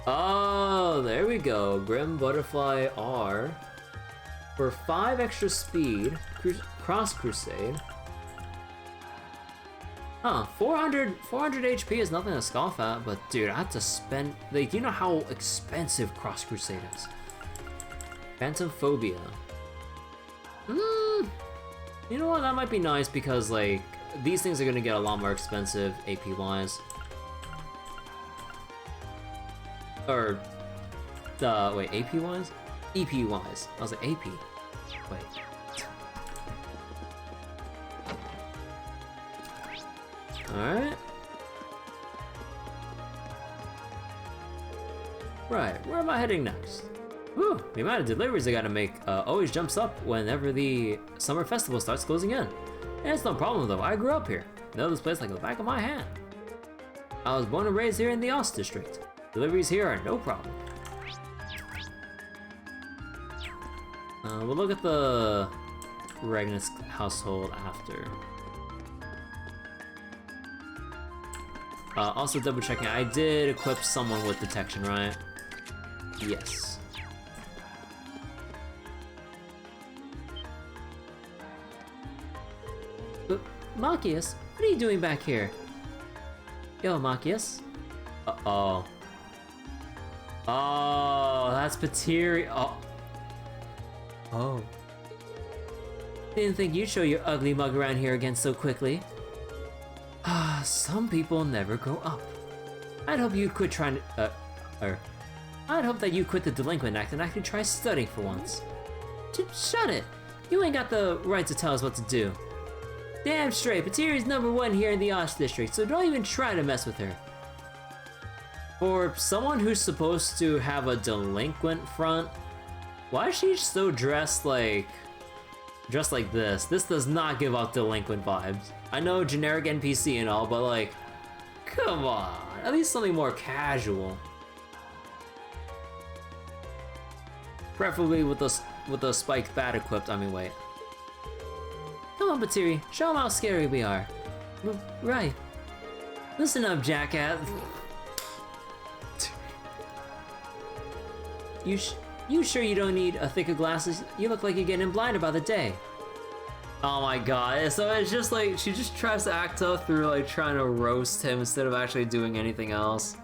Oh, there we go. Grim Butterfly R. For 5 extra speed, Cross Crusade. Huh, 400 HP is nothing to scoff at, but dude, I had to spend, like, you know how expensive Cross Crusade is. Phantom Phobia. You know what, that might be nice because, like, these things are gonna get a lot more expensive AP-wise. Or, wait, AP-wise? EP-wise. I was like, AP. Wait. Alright. Right, where am I heading next? Whew, the amount of deliveries I gotta make always jumps up whenever the summer festival starts closing in. And it's no problem though, I grew up here. Know this place like the back of my hand. I was born and raised here in the Ost district. Deliveries here are no problem. We'll look at the Ragnus household after. Also double checking, I did equip someone with detection, right? Yes. But, Machias, what are you doing back here? Yo, Machias. Uh-oh. Oh, that's Patiri. Oh. Oh. Didn't think you'd show your ugly mug around here again so quickly. Ah, some people never grow up. I'd hope you quit trying to, I'd hope that you quit the delinquent act and actually try studying for once. Shut it! You ain't got the right to tell us what to do. Damn straight, Patiri's #1 here in the Osh district, so don't even try to mess with her. For someone who's supposed to have a delinquent front, why is she so dressed like this? This does not give off delinquent vibes. I know generic NPC and all, but like, come on, at least something more casual. Preferably with the spiked bat equipped. I mean, wait. Come on, Patiri, show them how scary we are. Right. Listen up, jackass. You sure you don't need a thicker glasses? You look like you're getting blinded by the day. Oh my god, so it's just like, she just tries to act tough through like trying to roast him instead of actually doing anything else.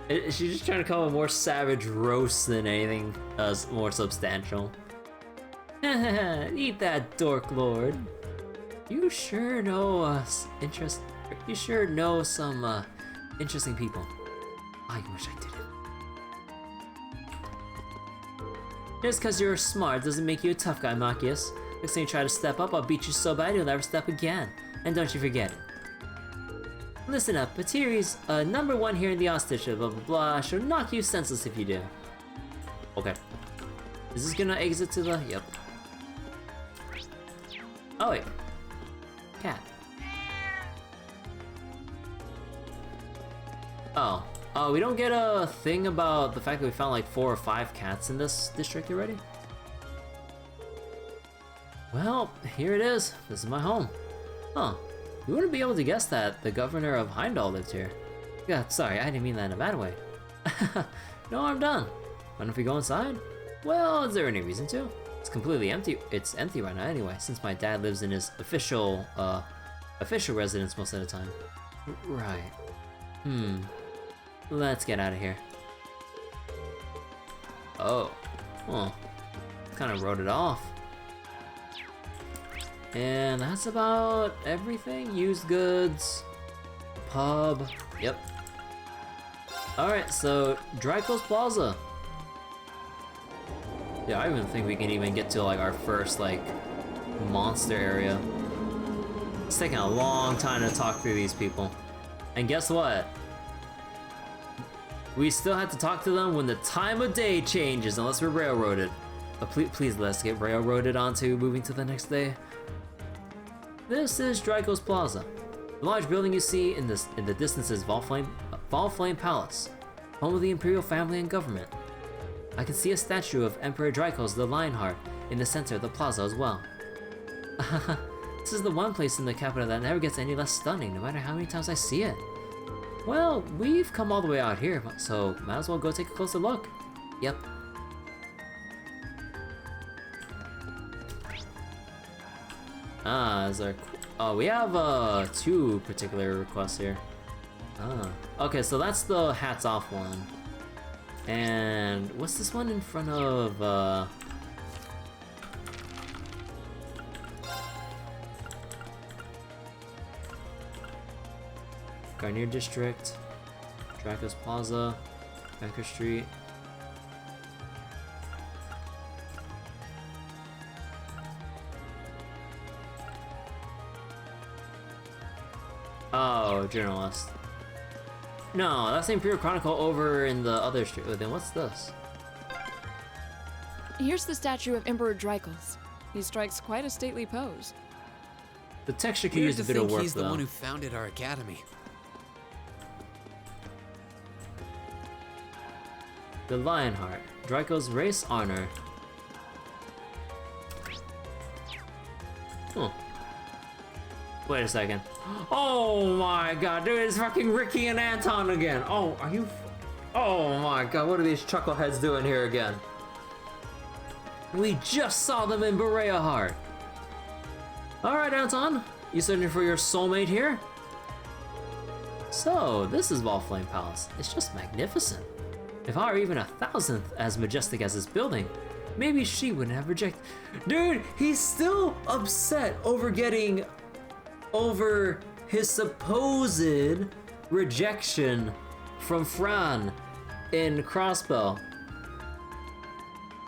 She's just trying to call a more savage roast than anything more substantial. Eat that, dork lord. You sure know you sure know some interesting people. I wish I didn't. Just cause you're smart doesn't make you a tough guy, Machias. Next time you try to step up, I'll beat you so bad you'll never step again. And don't you forget it. Listen up, Patiri's #1 here in the Ostrich, blah blah blah. She'll knock you senseless if you do. Okay. Is this gonna exit to the... Yep. Oh wait. Cat. Oh. Oh, we don't get a thing about the fact that we found like 4 or 5 cats in this district already? Well, here it is. This is my home. Huh. You wouldn't be able to guess that the governor of Heimdallr lived here. Yeah, sorry, I didn't mean that in a bad way. No, I'm done. Mind if we go inside? Well, is there any reason to? It's completely empty. It's empty right now anyway, since my dad lives in his official residence most of the time. Right. Let's get out of here. Oh. Well, kind of wrote it off. And that's about everything. Used goods, pub. Yep. Alright, so Draco's Plaza. Yeah, I even think we can even get to like our first like monster area. It's taking a long time to talk through these people. And guess what? We still have to talk to them when the time of day changes, unless we're railroaded. But please let's get railroaded onto moving to the next day. This is Draco's Plaza. The large building you see in the distance is Valflame Palace, home of the Imperial family and government. I can see a statue of Emperor Dracos the Lionheart in the center of the plaza as well. This is the one place in the capital that never gets any less stunning, no matter how many times I see it. Well, we've come all the way out here, so might as well go take a closer look. Yep. Ah, is our... Oh, we have 2 particular requests here. Ah. Okay, so that's the hats off one. And what's this one in front of Garnier District, Dracos Plaza, Banker Street. Oh, journalist. No, that's the Imperial Chronicle over in the other street. Oh, then what's this? Here's the statue of Emperor Dracos. He strikes quite a stately pose. The texture could Weird use a to bit of think work he's the though. one who founded our academy. The Lionheart, Draco's race honor. Huh. Wait a second. Oh my god, dude, it's fucking Ricky and Anton again. Oh, are you? Oh my god, what are these chuckleheads doing here again? We just saw them in Berea Heart. Alright, Anton, you searching for your soulmate here? So, this is Wallflame Palace. It's just magnificent. If I were even 1,000th as majestic as this building, maybe she wouldn't have rejected. Dude, he's still upset over his supposed rejection from Fran in Crossbow.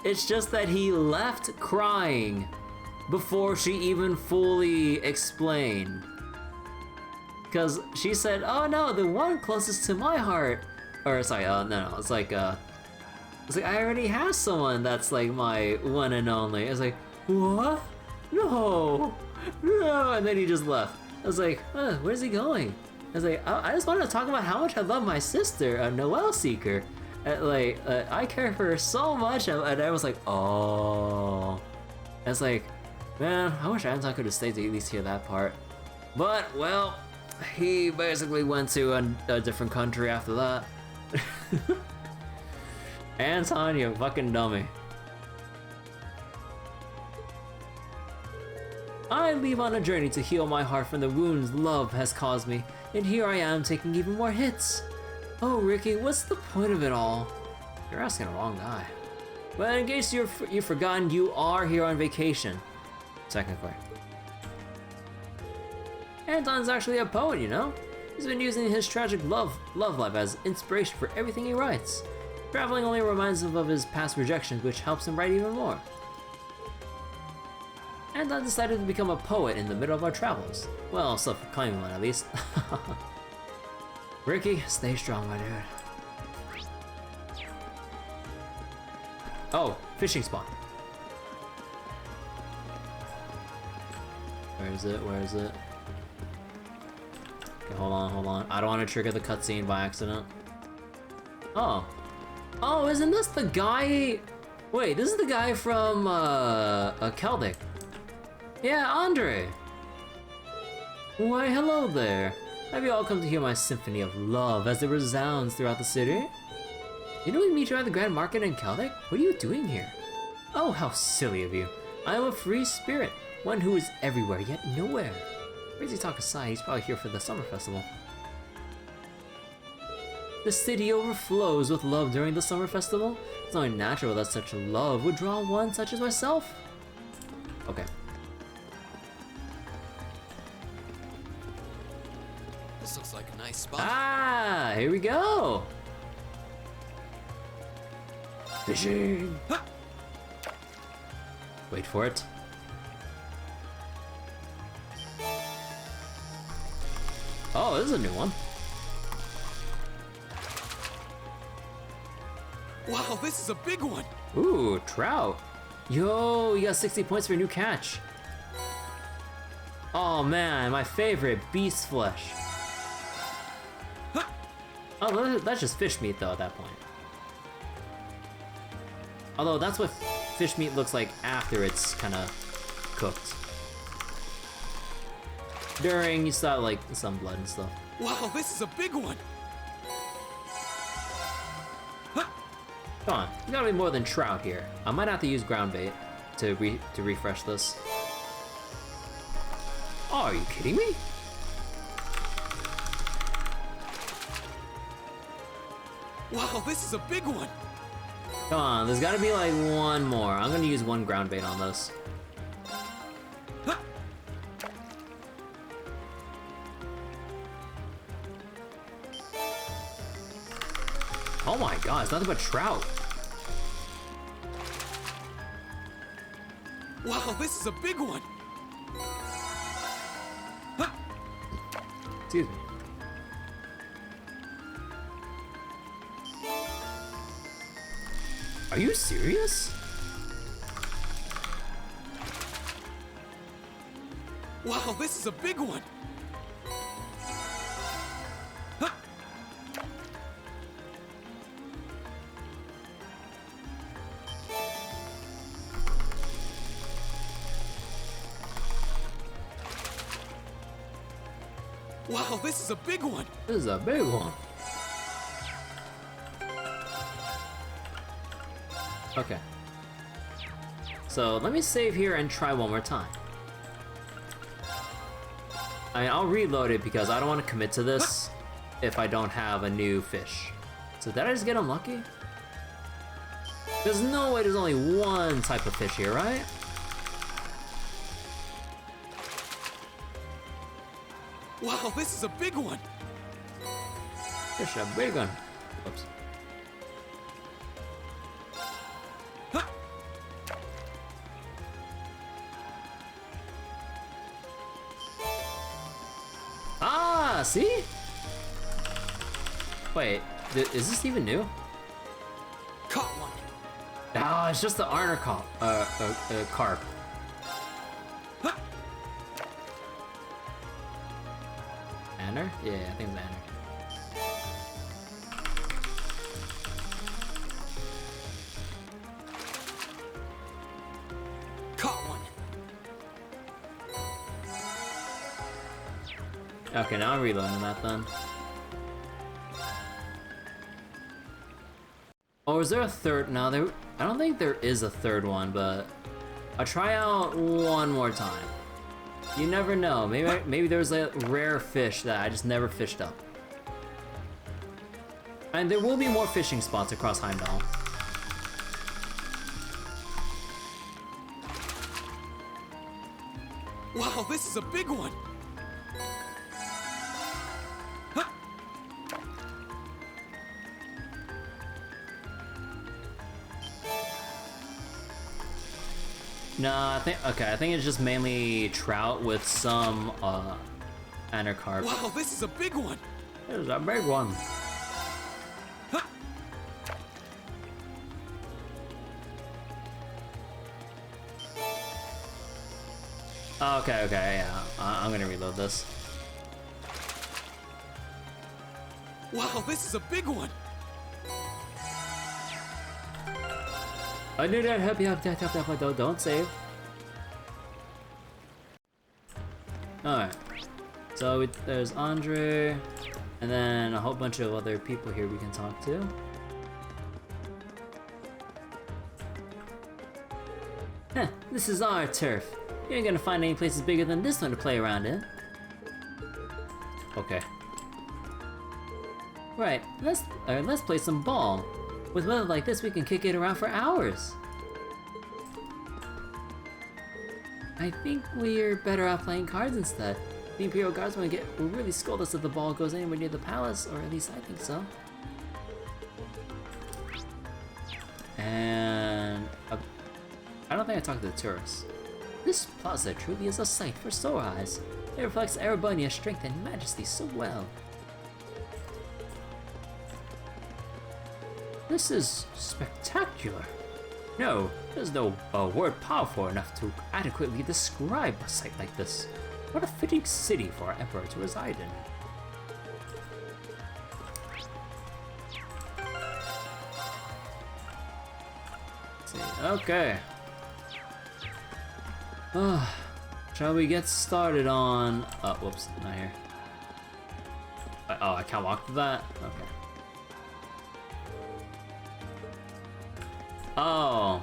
It's just that he left crying before she even fully explained. Because she said, oh no, the one closest to my heart. Or sorry, no, it's like I already have someone that's like my one and only. It's like, what? No, no, and then he just left. I was like, where's he going? I was like, I just wanted to talk about how much I love my sister, Noelle Seeker. I care for her so much, and I was like, oh. I was like, man, I wish Anton could have stayed to at least hear that part. But, well, he basically went to a different country after that. Anton, you fucking dummy. I leave on a journey to heal my heart from the wounds love has caused me, and here I am taking even more hits. Oh, Ricky, what's the point of it all? You're asking the wrong guy. But in case you've forgotten, you are here on vacation. Technically. Anton's actually a poet, you know? He's been using his tragic love life as inspiration for everything he writes. Traveling only reminds him of his past rejections, which helps him write even more. Anton decided to become a poet in the middle of our travels. Well, self-proclaiming one at least. Ricky, stay strong, my dude. Oh, fishing spot. Where is it? Where is it? Okay, hold on. I don't want to trigger the cutscene by accident. Oh. Oh, isn't this the guy? Wait, this is the guy from Celtic. Yeah, Andre. Why, hello there. Have you all come to hear my symphony of love as it resounds throughout the city? Didn't we meet you at the Grand Market in Celtic? What are you doing here? Oh, how silly of you. I am a free spirit, one who is everywhere yet nowhere. Crazy talk aside, he's probably here for the summer festival. The city overflows with love during the summer festival. It's only natural that such love would draw one such as myself. Okay. This looks like a nice spot. Ah, here we go. Fishing. Wait for it. Oh, this is a new one. Wow, this is a big one. Ooh, trout. Yo, you got 60 points for a new catch. Oh man, my favorite, beast flesh. Oh, that's just fish meat though at that point. Although that's what fish meat looks like after it's kind of cooked. During, you saw like some blood and stuff. Wow, this is a big one. Come on, you gotta be more than trout here. I might have to use ground bait to refresh this. Oh, are you kidding me? Wow, this is a big one. Come on, there's gotta be like one more. I'm gonna use one ground bait on this. Oh my god, it's nothing but trout. Wow, this is a big one. Excuse me. Are you serious? Wow, this is a big one. Wow, this is a big one. This is a big one. Okay. So let me save here and try one more time. I mean, I'll reload it because I don't want to commit to this if I don't have a new fish. So did I just get unlucky? There's no way there's only one type of fish here, right? Wow, this is a big one. Fish a big one. Oops. Ah, see? Wait, is this even new? Caught one. Ah, it's just the Arner carp. Carp. Anner? Yeah, I think it's Anner. Caught one. Okay, now I'm reloading that then. Oh, is there a third? No, I don't think there is a third one, but I'll try out one more time. You never know. Maybe there's a rare fish that I just never fished up. And there will be more fishing spots across Heimdallr. Wow, this is a big one. No, I think it's just mainly trout with some Anner carp. Wow, this is a big one. This is a big one. Okay, yeah. I'm gonna reload this. Wow, this is a big one. I knew that. Help you. Don't save. Alright. So there's Andre, and then a whole bunch of other people here we can talk to. Heh, this is our turf. You ain't gonna find any places bigger than this one to play around in. Okay. Right, let's play some ball. With weather like this, we can kick it around for hours. I think we're better off playing cards instead. The Imperial Guards will really scold us if the ball goes anywhere near the palace, or at least I think so. And I don't think I talked to the tourists. This plaza truly is a sight for sore eyes. It reflects Erebonia's strength and majesty so well. This is spectacular. No, there's no word powerful enough to adequately describe a sight like this. What a fitting city for our emperor to reside in. Let's see. Okay. Shall we get started on... Oh, whoops, not here. Oh, I can't walk through that? Okay. Oh.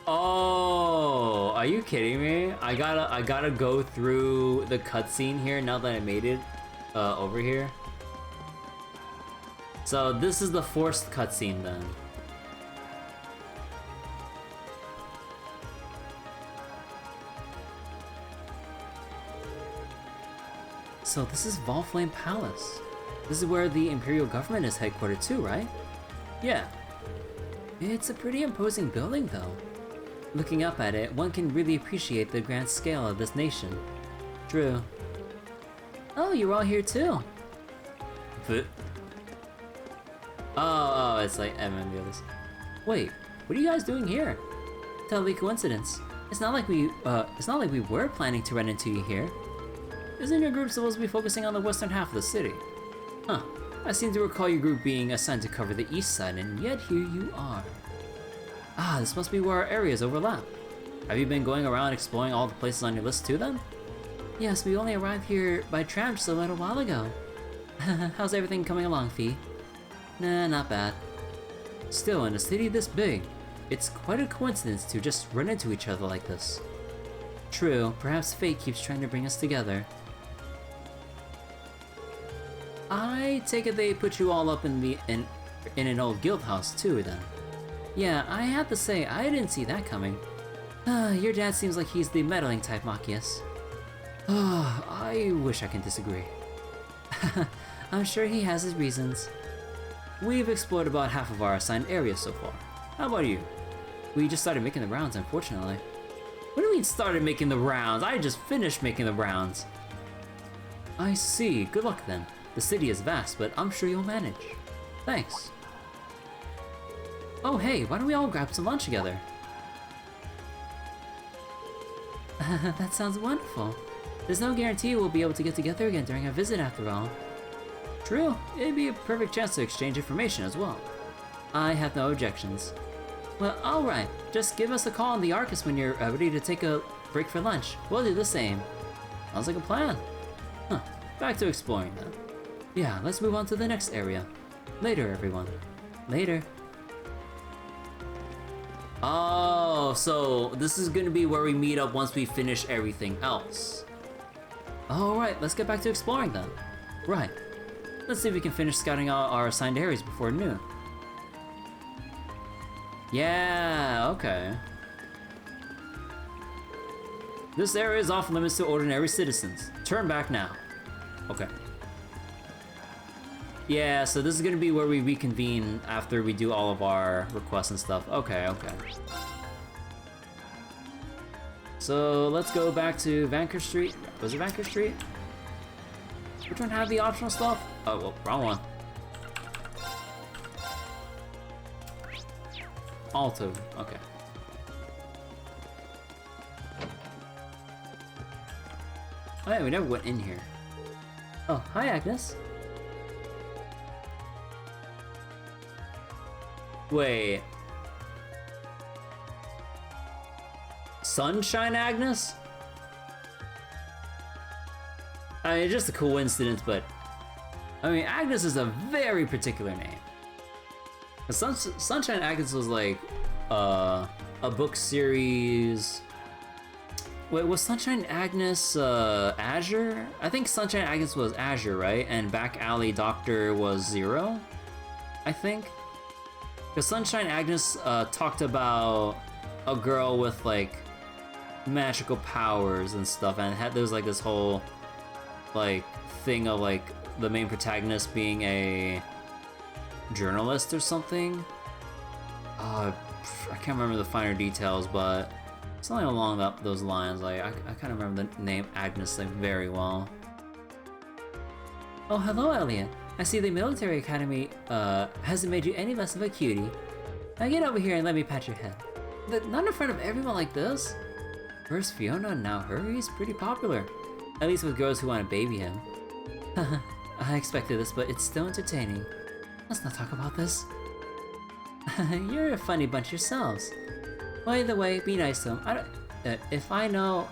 Oh, are you kidding me? I gotta go through the cutscene here now that I made it over here. So this is the forced cutscene then. So this is Volflame Palace. This is where the Imperial government is headquartered too, right? Yeah. It's a pretty imposing building though. Looking up at it, one can really appreciate the grand scale of this nation. True. Oh, you're all here too. Oh, it's like Emma and the others. Wait, what are you guys doing here? Totally coincidence. It's not like we were planning to run into you here. Isn't your group supposed to be focusing on the western half of the city? Huh. I seem to recall your group being assigned to cover the east side, and yet here you are. Ah, this must be where our areas overlap. Have you been going around exploring all the places on your list too then? Yes, we only arrived here by tram just a little while ago. How's everything coming along, Fee? Nah, not bad. Still, in a city this big, it's quite a coincidence to just run into each other like this. True, perhaps fate keeps trying to bring us together. I take it they put you all up in an old guild house too then. Yeah, I have to say, I didn't see that coming. Your dad seems like he's the meddling type, Machias. I wish I can disagree. I'm sure he has his reasons. We've explored about half of our assigned areas so far. How about you? We just started making the rounds, unfortunately. What do you mean started making the rounds? I just finished making the rounds. I see. Good luck then. The city is vast, but I'm sure you'll manage. Thanks. Oh hey, why don't we all grab some lunch together? That sounds wonderful. There's no guarantee we'll be able to get together again during our visit after all. True, it'd be a perfect chance to exchange information as well. I have no objections. Well, alright, just give us a call on the Arcus when you're ready to take a break for lunch. We'll do the same. Sounds like a plan. Huh, back to exploring then. Yeah, let's move on to the next area. Later, everyone. Later. Oh, so this is gonna be where we meet up once we finish everything else. Alright, let's get back to exploring then. Right. Let's see if we can finish scouting out our assigned areas before noon. Yeah, okay. This area is off limits to ordinary citizens. Turn back now. Okay. Yeah, so this is gonna be where we reconvene after we do all of our requests and stuff. Okay, okay. So let's go back to Vanker Street. Was it Vanker Street? Which one had the optional stuff? Oh, well, wrong one. Alto, okay. Oh yeah, we never went in here. Oh, hi Agnes. Wait. Sunshine Agnes? I mean, just a coincidence, but I mean, Agnes is a very particular name. Sunshine Agnes was like a book series. Wait, was Sunshine Agnes Azure? I think Sunshine Agnes was Azure, right? And Back Alley Doctor was Zero, I think. Because Sunshine Agnes talked about a girl with like magical powers and stuff, and there was like this whole like thing of like the main protagonist being a journalist or something. I can't remember the finer details, but something along those lines. Like I kind of remember the name Agnes like very well. Oh, hello, Elliot. I see the military academy hasn't made you any less of a cutie. Now get over here and let me pat your head. But not in front of everyone like this. First Fiona, now her. He's pretty popular. At least with girls who want to baby him. I expected this, but it's still entertaining. Let's not talk about this. You're a funny bunch yourselves. Well, either way, be nice to him. If I know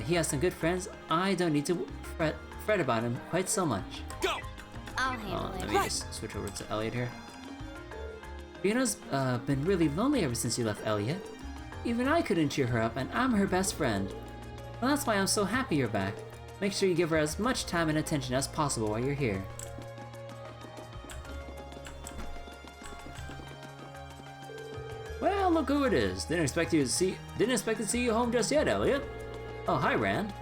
he has some good friends, I don't need to fret about him quite so much. Go! I'll handle Let it. me just switch over to Elliot here. Fiona's been really lonely ever since you left Elliot. Even I couldn't cheer her up, and I'm her best friend. Well, that's why I'm so happy you're back. Make sure you give her as much time and attention as possible while you're here. Well, look who it is. Didn't expect to see you home just yet, Elliot. Oh, hi, Rand.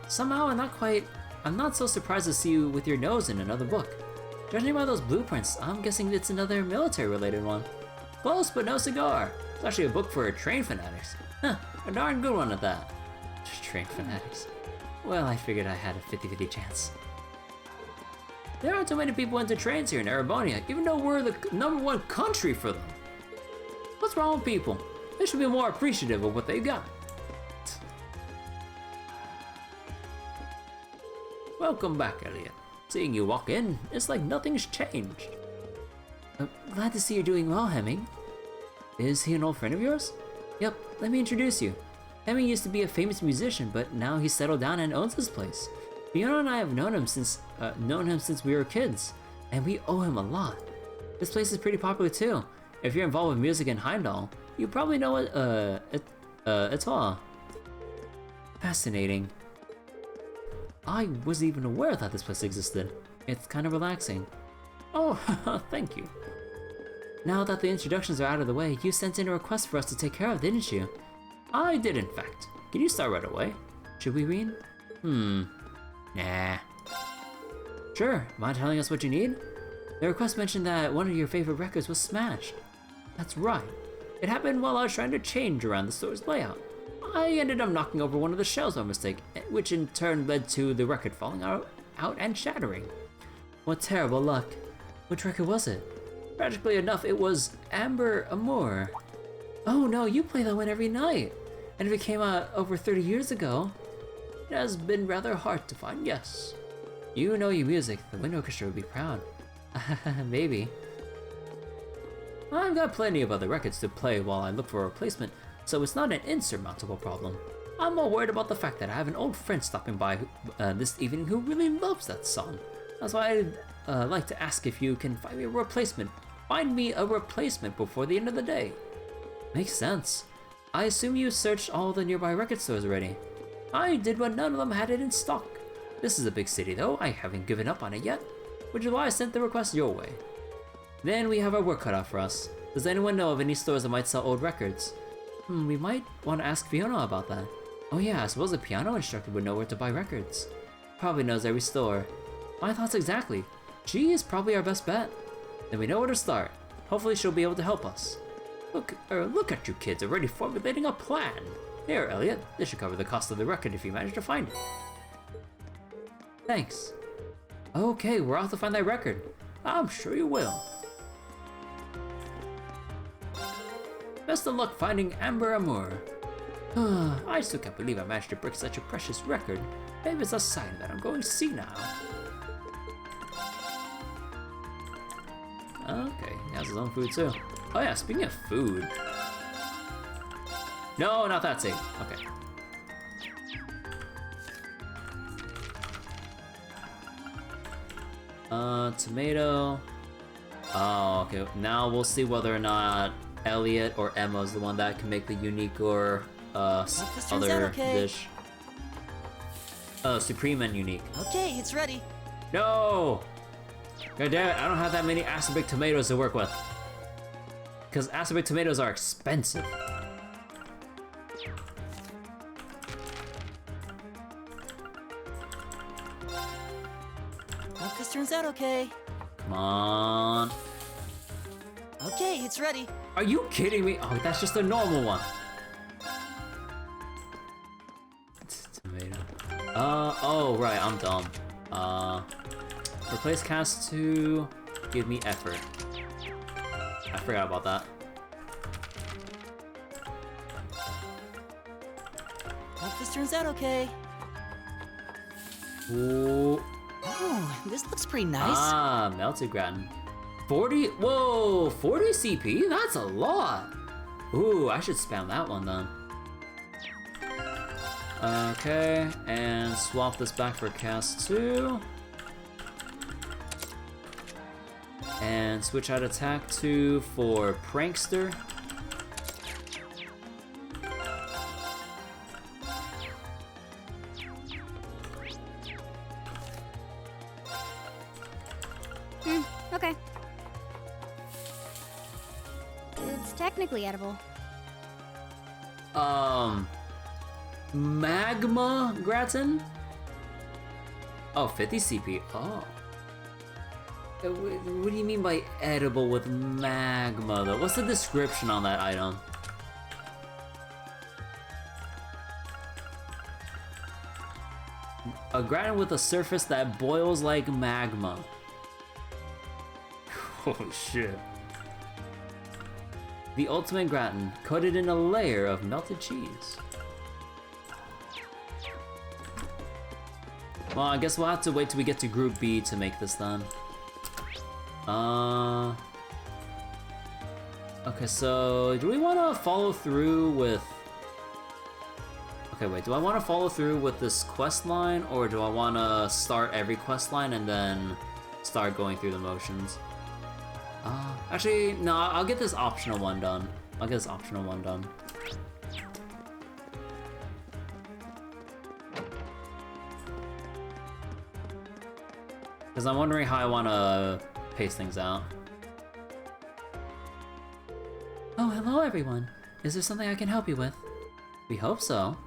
Somehow I'm not so surprised to see you with your nose in another book. Judging by those blueprints, I'm guessing it's another military-related one. Close, but no cigar. It's actually a book for train fanatics. Huh, a darn good one at that. Just train fanatics. Well, I figured I had a 50-50 chance. There aren't too many people into trains here in Erebonia, even though we're the #1 country for them. What's wrong with people? They should be more appreciative of what they've got. Welcome back, Elliot. Seeing you walk in, it's like nothing's changed. Glad to see you're doing well, Hemming. Is he an old friend of yours? Yep, let me introduce you. Hemming used to be a famous musician, but now he's settled down and owns this place. Fiona and I have known him since we were kids, and we owe him a lot. This place is pretty popular too. If you're involved with music in Heimdallr, you probably know it all. Fascinating. I wasn't even aware that this place existed. It's kind of relaxing. Oh, thank you. Now that the introductions are out of the way, you sent in a request for us to take care of, didn't you? I did, in fact. Can you start right away? Should we read? Nah. Sure, mind telling us what you need? The request mentioned that one of your favorite records was smashed. That's right. It happened while I was trying to change around the store's layout. I ended up knocking over one of the shelves by mistake, which in turn led to the record falling out and shattering. What terrible luck. Which record was it? Tragically enough, it was Amber Amour. Oh no, you play that one every night. And if it came out over 30 years ago, it has been rather hard to find, yes. You know your music, the Wind Orchestra would be proud. Maybe. I've got plenty of other records to play while I look for a replacement, so it's not an insurmountable problem. I'm more worried about the fact that I have an old friend stopping by this evening who really loves that song. That's why I'd like to ask if you can find me a replacement. Find me a replacement before the end of the day. Makes sense. I assume you searched all the nearby record stores already. I did, but none of them had it in stock. This is a big city though, I haven't given up on it yet, which is why I sent the request your way. Then we have our work cut out for us. Does anyone know of any stores that might sell old records? We might want to ask Fiona about that. Oh yeah, I suppose a piano instructor would know where to buy records. Probably knows every store. My thoughts exactly. She is probably our best bet. Then we know where to start. Hopefully she'll be able to help us. Look at you kids already formulating a plan. Here, Elliot, this should cover the cost of the record if you manage to find it. Thanks. Okay, we're off to find that record. I'm sure you will. Best of luck finding Amber Amour. I still can't believe I managed to break such a precious record. Maybe it's a sign that I'm going to see now. Okay, he has his own food too. Oh yeah, speaking of food. No, not that thing. Okay. Tomato. Oh, okay. Now we'll see whether or not Elliot or Emma is the one that can make the unique or other dish. Supreme and unique. Okay, it's ready. No! God damn it, I don't have that many acerbic tomatoes to work with. Because acerbic tomatoes are expensive. Hope this turns out okay. Come on. Okay, it's ready. Are you kidding me? Oh, that's just a normal one. Tomato. Oh, right, I'm dumb. Replace cast to give me effort. I forgot about that. Hope this turns out okay. Ooh. Oh, this looks pretty nice. Ah, melted gratin. 40, whoa, 40 CP? That's a lot. Ooh, I should spam that one then. Okay, and swap this back for cast 2. And switch out attack 2 for prankster. Okay. It's technically edible. Magma gratin? Oh, 50 CP. Oh. What do you mean by edible with magma, though? What's the description on that item? A gratin with a surface that boils like magma. Oh shit. The ultimate gratin, coated in a layer of melted cheese. Well, I guess we'll have to wait till we get to Group B to make this then. Okay, so do we want to follow through with... Okay, wait, do I want to follow through with this quest line, or do I want to start every quest line and then start going through the motions? Actually, no, I'll get this optional one done. Because I'm wondering how I want to pace things out. Oh, hello everyone. Is there something I can help you with? We hope so.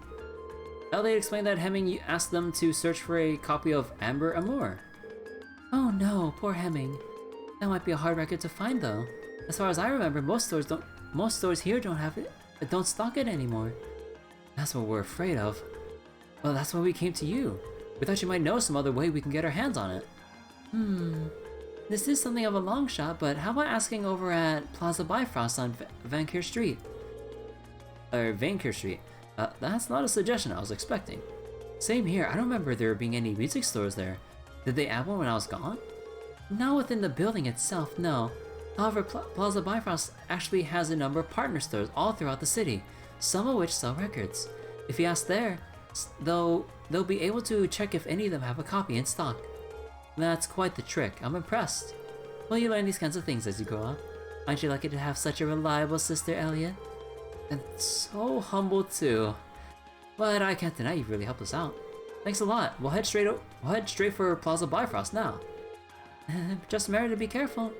Elliot explained that Hemming asked them to search for a copy of Amber Amour. Oh no, poor Hemming. That might be a hard record to find though. As far as I remember, most stores here don't have it, don't stock it anymore. That's what we're afraid of. Well, that's why we came to you. We thought you might know some other way we can get our hands on it. This is something of a long shot, but how about asking over at Plaza Bifrost on Vancouver Street? That's not a suggestion I was expecting. Same here, I don't remember there being any music stores there. Did they add one when I was gone? Not within the building itself, no. However, Plaza Bifrost actually has a number of partner stores all throughout the city, some of which sell records. If you ask there, they'll be able to check if any of them have a copy in stock. That's quite the trick. I'm impressed. Well, you learn these kinds of things as you grow up. Aren't you lucky to have such a reliable sister, Elliot? And so humble too. But I can't deny you've really helped us out. Thanks a lot. We'll head straight for Plaza Bifrost now. Just remember to be careful.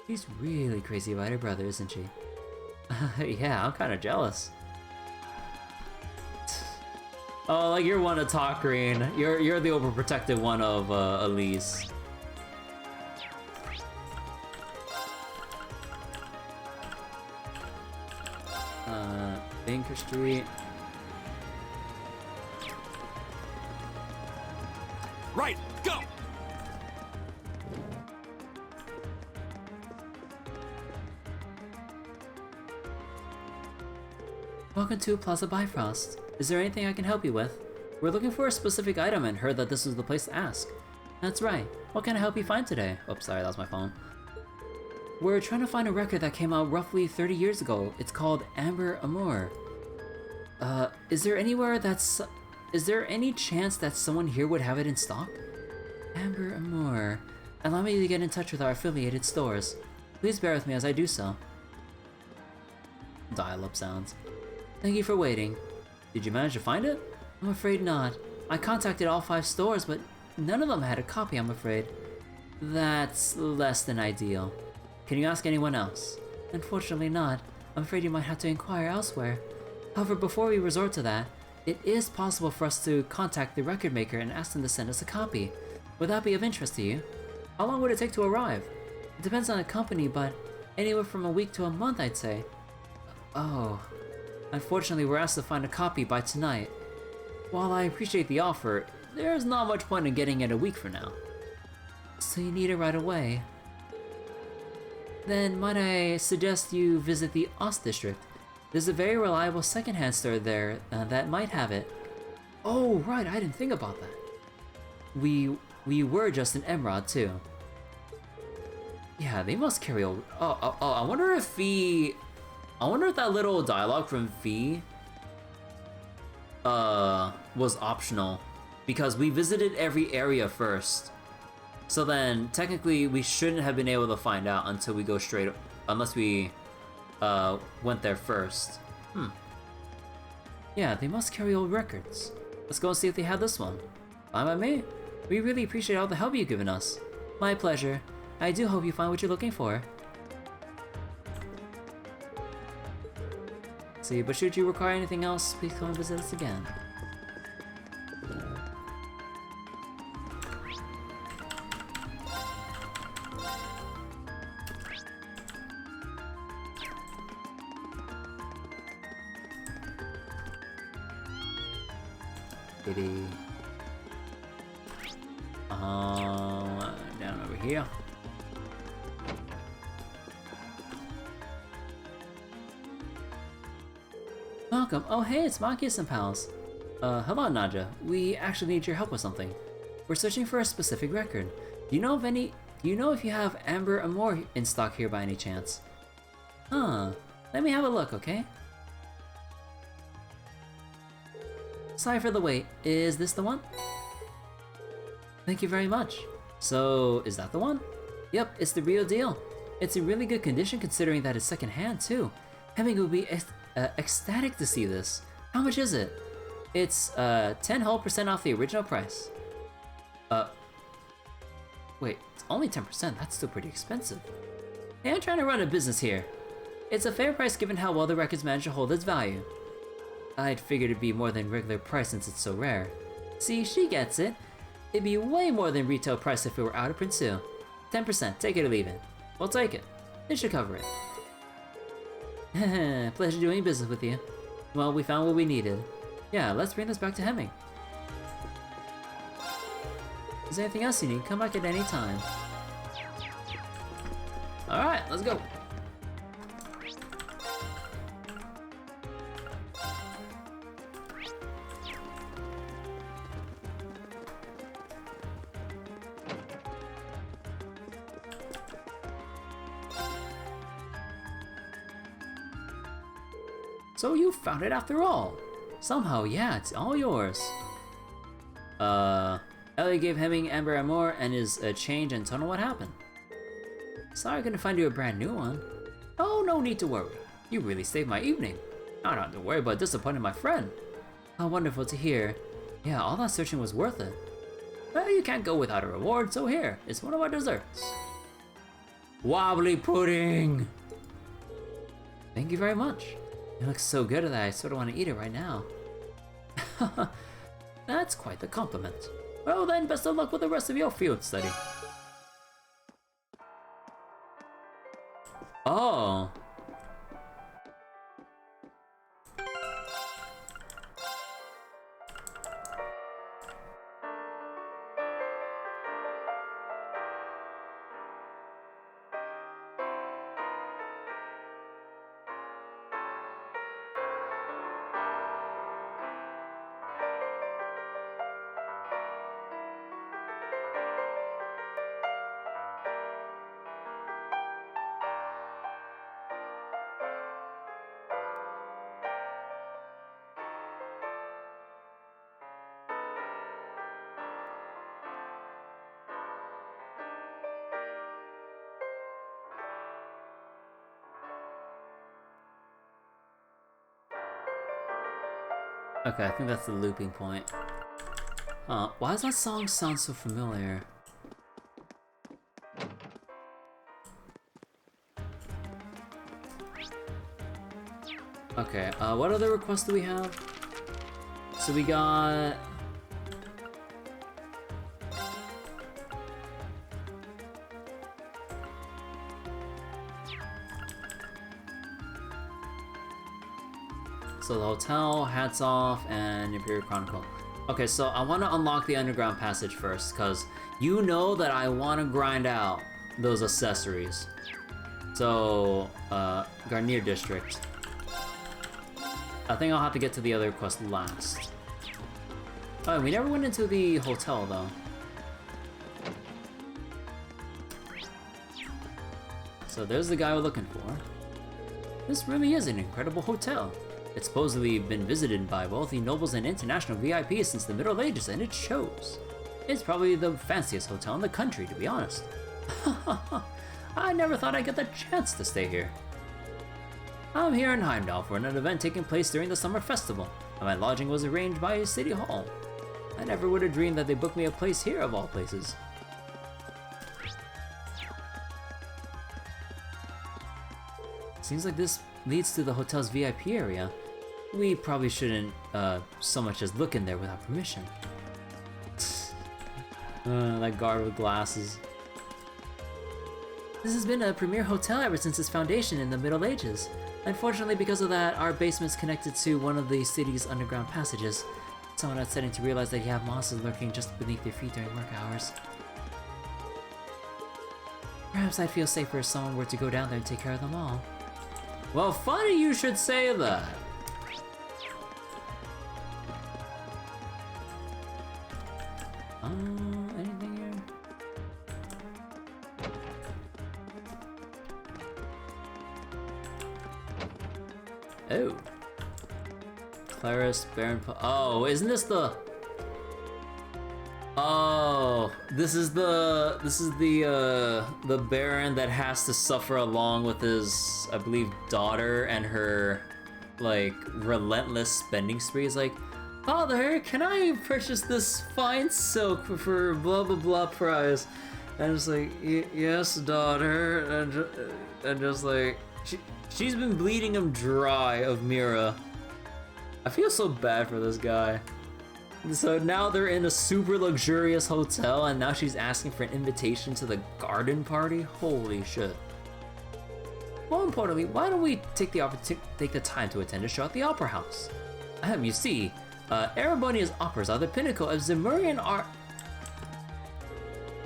She's really crazy about her brother, isn't she? Yeah, I'm kind of jealous. Oh, like you're one of talk, Green. You're the overprotective one of Elise. Banker Street. Right, go! Welcome to Plaza Bifrost. Is there anything I can help you with? We're looking for a specific item and heard that this was the place to ask. That's right. What can I help you find today? Oops, sorry, that was my phone. We're trying to find a record that came out roughly 30 years ago. It's called Amber Amour. Is there any chance that someone here would have it in stock? Amber Amour. Allow me to get in touch with our affiliated stores. Please bear with me as I do so. Dial-up sounds. Thank you for waiting. Did you manage to find it? I'm afraid not. I contacted all 5 stores, but none of them had a copy, I'm afraid. That's less than ideal. Can you ask anyone else? Unfortunately not. I'm afraid you might have to inquire elsewhere. However, before we resort to that, it is possible for us to contact the record maker and ask them to send us a copy. Would that be of interest to you? How long would it take to arrive? It depends on the company, but anywhere from a week to a month, I'd say. Oh. Unfortunately, we're asked to find a copy by tonight. While I appreciate the offer, there's not much point in getting it a week from now. So you need it right away. Then might I suggest you visit the Ost District. There's a very reliable secondhand store there that might have it. Oh, right, I didn't think about that. We were just in Emerald too. Yeah, they must carry over. Oh, I wonder if that little dialogue from V was optional, because we visited every area first. So then technically we shouldn't have been able to find out until we go straight, unless we went there first. Yeah, they must carry old records. Let's go and see if they have this one. Fine by me. We really appreciate all the help you've given us. My pleasure. I do hope you find what you're looking for. See, but should you require anything else, please come and visit us again. Kitty. Down over here. Welcome. Oh, hey, it's Makius and pals. Hello, Naja. We actually need your help with something. We're searching for a specific record. Do you know if you have Amber Amor in stock here by any chance? Huh. Let me have a look, okay? Sorry for the wait. Is this the one? Thank you very much. So, is that the one? Yep, it's the real deal. It's in really good condition considering that it's secondhand too. Hemming would be ecstatic to see this. How much is it? It's 10% whole off the original price. Wait, it's only 10%. That's still pretty expensive. Hey, I'm trying to run a business here. It's a fair price given how well the records manage to hold its value. I'd figured it'd be more than regular price since it's so rare. See, she gets it. It'd be way more than retail price if it were out of print too. 10%, take it or leave it. We'll take it. It should cover it. Pleasure doing business with you. Well, we found what we needed. Yeah, let's bring this back to Hemming. Is there anything else you need? Come back at any time. Alright, let's go. So you found it after all. Somehow, yeah, it's all yours. Ellie gave Hemming Amber Amor and his change and don't know what happened. Sorry I couldn't find you a brand new one. Oh, no need to worry. You really saved my evening. I don't have to worry about disappointing my friend. How wonderful to hear. Yeah, all that searching was worth it. Well, you can't go without a reward, so here, it's one of our desserts. Wobbly pudding! Thank you very much. It looks so good that I sort of want to eat it right now. That's quite the compliment. Well then, best of luck with the rest of your field study. Oh. Okay, I think that's the looping point. Why does that song sound so familiar? Okay, what other requests do we have? So we got... So the hotel, hats off, and Imperial Chronicle. Okay, so I want to unlock the underground passage first, because you know that I want to grind out those accessories. So, Garnier District. I think I'll have to get to the other quest last. Oh, we never went into the hotel, though. So there's the guy we're looking for. This really is an incredible hotel. It's supposedly been visited by wealthy nobles and international VIPs since the Middle Ages, and it shows. It's probably the fanciest hotel in the country, to be honest. I never thought I'd get the chance to stay here. I'm here in Heimdallr for an event taking place during the summer festival, and my lodging was arranged by City Hall. I never would have dreamed that they booked me a place here of all places. Seems like this leads to the hotel's VIP area. We probably shouldn't so much as look in there without permission. That guard with glasses. This has been a premier hotel ever since its foundation in the Middle Ages. Unfortunately, because of that, our basement's connected to one of the city's underground passages. It's somewhat upsetting to realize that you have monsters lurking just beneath your feet during work hours. Perhaps I'd feel safer if someone were to go down there and take care of them all. Well, funny you should say that. Anything here? Oh. Claris, Baron oh, isn't this the... Oh, this is the Baron that has to suffer along with his, I believe, daughter and her, like, relentless spending spree. He's like, Father, can I purchase this fine silk for blah blah blah price? And it's like, yes, daughter, and just like, she's been bleeding him dry of Mira. I feel so bad for this guy. So now they're in a super luxurious hotel, and now she's asking for an invitation to the garden party? Holy shit. More importantly, why don't we take the time to attend a show at the Opera House? You see, Erebonian operas are the pinnacle of Zemurian art.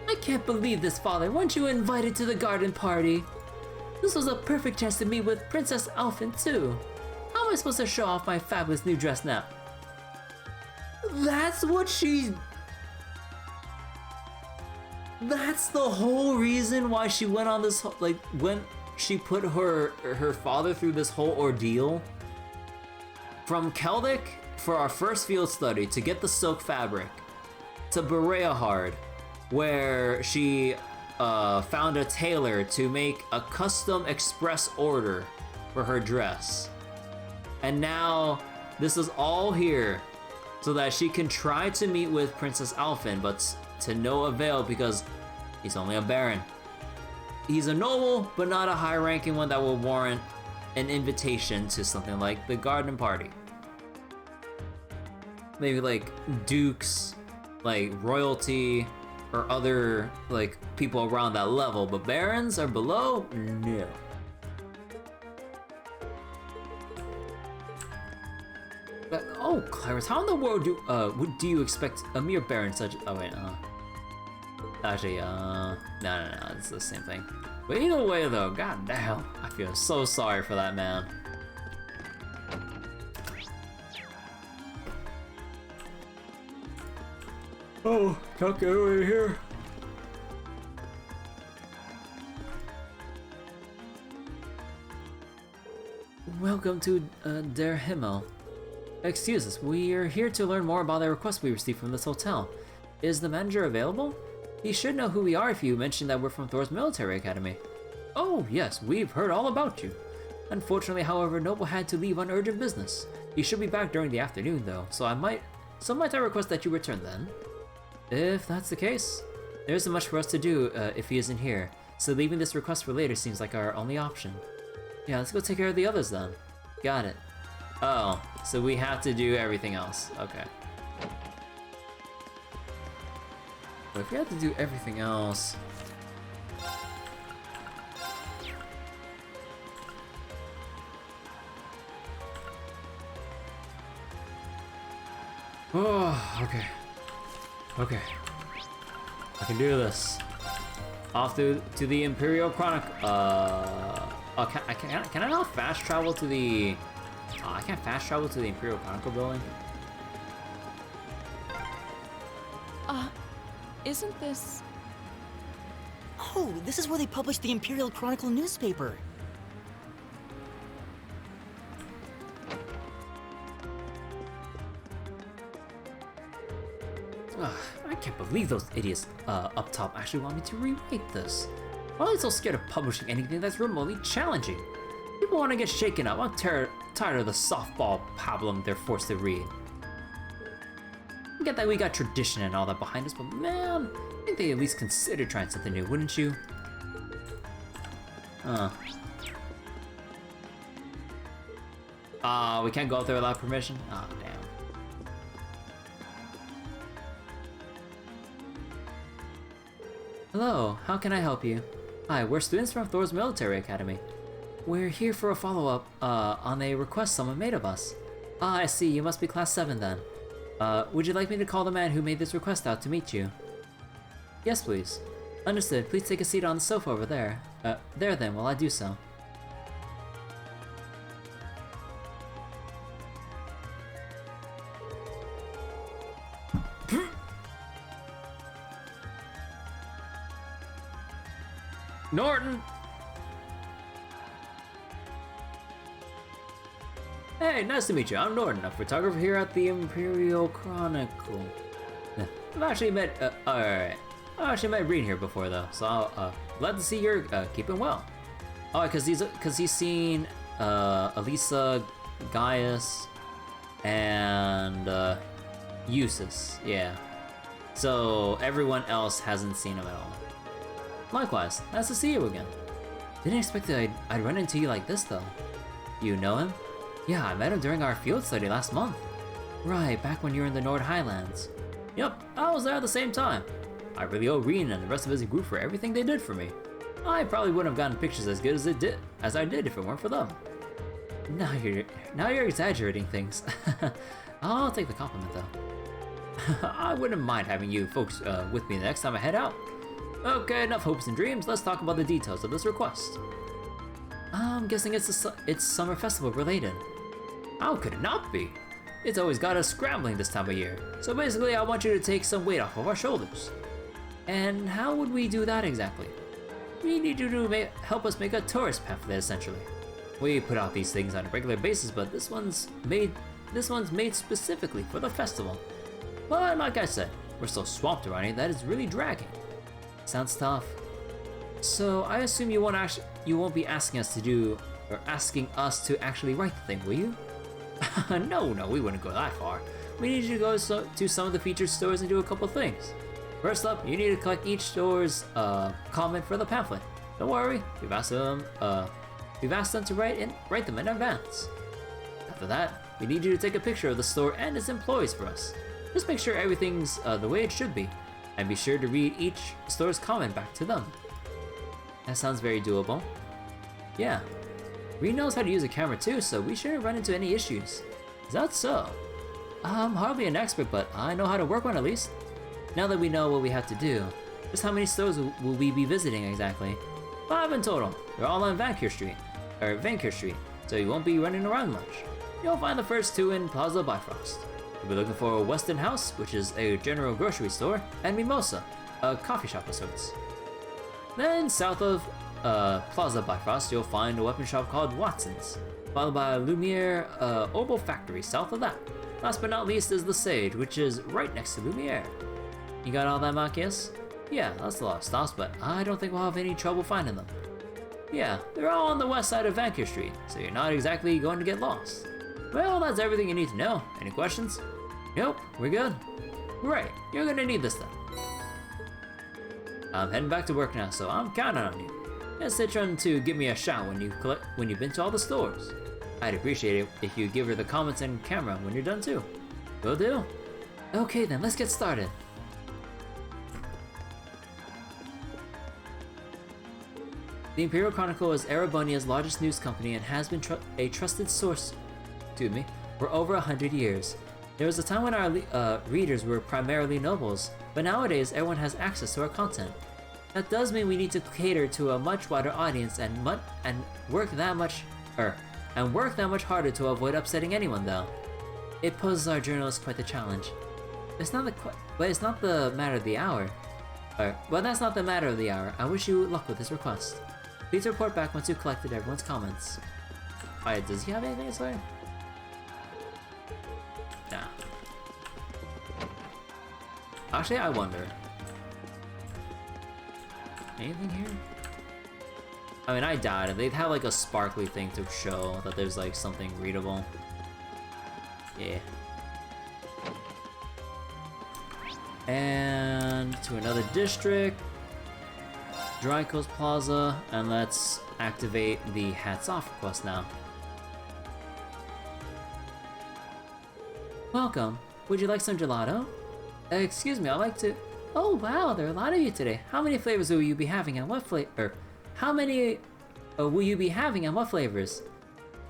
I can't believe this, Father. Weren't you invited to the garden party? This was a perfect chance to meet with Princess Elfin, too. How am I supposed to show off my fabulous new dress now? That's what she... That's the whole reason why she went on this, like, when she put her father through this whole ordeal. From Keldic, for our first field study, to get the silk fabric, to Bereahard, where she found a tailor to make a custom express order for her dress. And now, this is all here so that she can try to meet with Princess Alphen, but to no avail because he's only a baron. He's a noble, but not a high-ranking one that will warrant an invitation to something like the garden party. Maybe like dukes, like royalty, or other like people around that level, but barons are below? No. Oh, Clarence, how in the world do you expect a mere baron such? Oh wait, actually, no, it's the same thing. But either way, though, goddamn, I feel so sorry for that man. Oh, can't get away here. Welcome to Der Himmel. Excuse us, we are here to learn more about the request we received from this hotel. Is the manager available? He should know who we are if you mention that we're from Thor's Military Academy. Oh yes, we've heard all about you. Unfortunately, however, Noble had to leave on urgent business. He should be back during the afternoon though, so might I request that you return then? If that's the case, there isn't much for us to do if he isn't here, so leaving this request for later seems like our only option. Yeah, let's go take care of the others then. Got it. Oh, so we have to do everything else. Okay. But if we have to do everything else... Oh, okay. Okay. I can do this. Off to the Imperial Chronicle. Oh, can I not fast travel to the... Oh, I can't fast travel to the Imperial Chronicle building? Isn't this... Oh, this is where they published the Imperial Chronicle newspaper. I can't believe those idiots up top actually want me to rewrite this. Why are they so scared of publishing anything that's remotely challenging? People want to get shaken up. I'm tired of the softball pablum they're forced to read. I get that we got tradition and all that behind us, but man, I think they at least consider trying something new, wouldn't you? We can't go up there without permission? Oh, damn. Hello, how can I help you? Hi, we're students from Thor's Military Academy. We're here for a follow-up, on a request someone made of us. Ah, I see, you must be class 7 then. Would you like me to call the man who made this request out to meet you? Yes, please. Understood, please take a seat on the sofa over there. There then, while I do so. Norton! Hey, nice to meet you. I'm Norton, a photographer here at the Imperial Chronicle. I've actually met, alright. I've actually met Reed here before though, so glad to see you're, keeping well. Oh, cause he's seen, Elisa, Gaius, and, Eustace, yeah. So, everyone else hasn't seen him at all. Likewise, nice to see you again. Didn't expect that I'd run into you like this though. You know him? Yeah, I met him during our field study last month. Right, back when you were in the Nord Highlands. Yep, I was there at the same time. I really owe Reen and the rest of his group for everything they did for me. I probably wouldn't have gotten pictures as good as I did if it weren't for them. Now you're exaggerating things. I'll take the compliment though. I wouldn't mind having you folks with me the next time I head out. Okay, enough hopes and dreams, let's talk about the details of this request. I'm guessing it's summer festival related. How could it not be? It's always got us scrambling this time of year. So basically I want you to take some weight off of our shoulders. And how would we do that exactly? We need you to help us make a tourist pamphlet essentially. We put out these things on a regular basis, but this one's made specifically for the festival. But like I said, we're so swamped around it that it's really dragging. Sounds tough. So I assume you won't be asking us to actually write the thing, will you? No, we wouldn't go that far. We need you to go to some of the featured stores and do a couple things. First up, you need to collect each store's comment for the pamphlet. Don't worry, we've asked them to write them in advance. After that, we need you to take a picture of the store and its employees for us. Just make sure everything's the way it should be, and be sure to read each store's comment back to them. That sounds very doable. Yeah. Reed knows how to use a camera too, so we shouldn't run into any issues. Is that so? I'm hardly an expert, but I know how to work one at least. Now that we know what we have to do, just how many stores will we be visiting exactly? 5 in total. They're all on Vancouver Street, so you won't be running around much. You'll find the first 2 in Plaza Bifrost. We'll be looking for Weston House, which is a general grocery store, and Mimosa, a coffee shop of sorts. Then south of Plaza Bifrost, you'll find a weapon shop called Watson's, followed by Lumiere Oboe Factory south of that. Last but not least is the Sage, which is right next to Lumiere. You got all that, Machias? Yeah, that's a lot of stops, but I don't think we'll have any trouble finding them. Yeah, they're all on the west side of Vancouver Street, so you're not exactly going to get lost. Well, that's everything you need to know. Any questions? Nope, we're good. Right, you're gonna need this then. I'm heading back to work now, so I'm counting on you. Just stay trying to give me a shout when you've been to all the stores. I'd appreciate it if you give her the comments and camera when you're done too. Will do. Okay then, let's get started. The Imperial Chronicle is Erebonia's largest news company and has been a trusted source, for over 100 years. There was a time when our readers were primarily nobles, but nowadays everyone has access to our content. That does mean we need to cater to a much wider audience and work that much harder to avoid upsetting anyone though. It poses our journalists quite the challenge. It's not the matter of the hour. That's not the matter of the hour. I wish you luck with this request. Please report back once you've collected everyone's comments. Alright, does he have anything to say? Nah. Actually, I wonder. Anything here? I mean, I doubt it. They'd have like a sparkly thing to show that there's like something readable. Yeah. And to another district. Dryco's Plaza, and let's activate the hats off request now. Welcome. Would you like some gelato? Excuse me, I'd like to... Oh wow, there are a lot of you today. How many flavors will you be having and what flavor... How many will you be having and what flavors?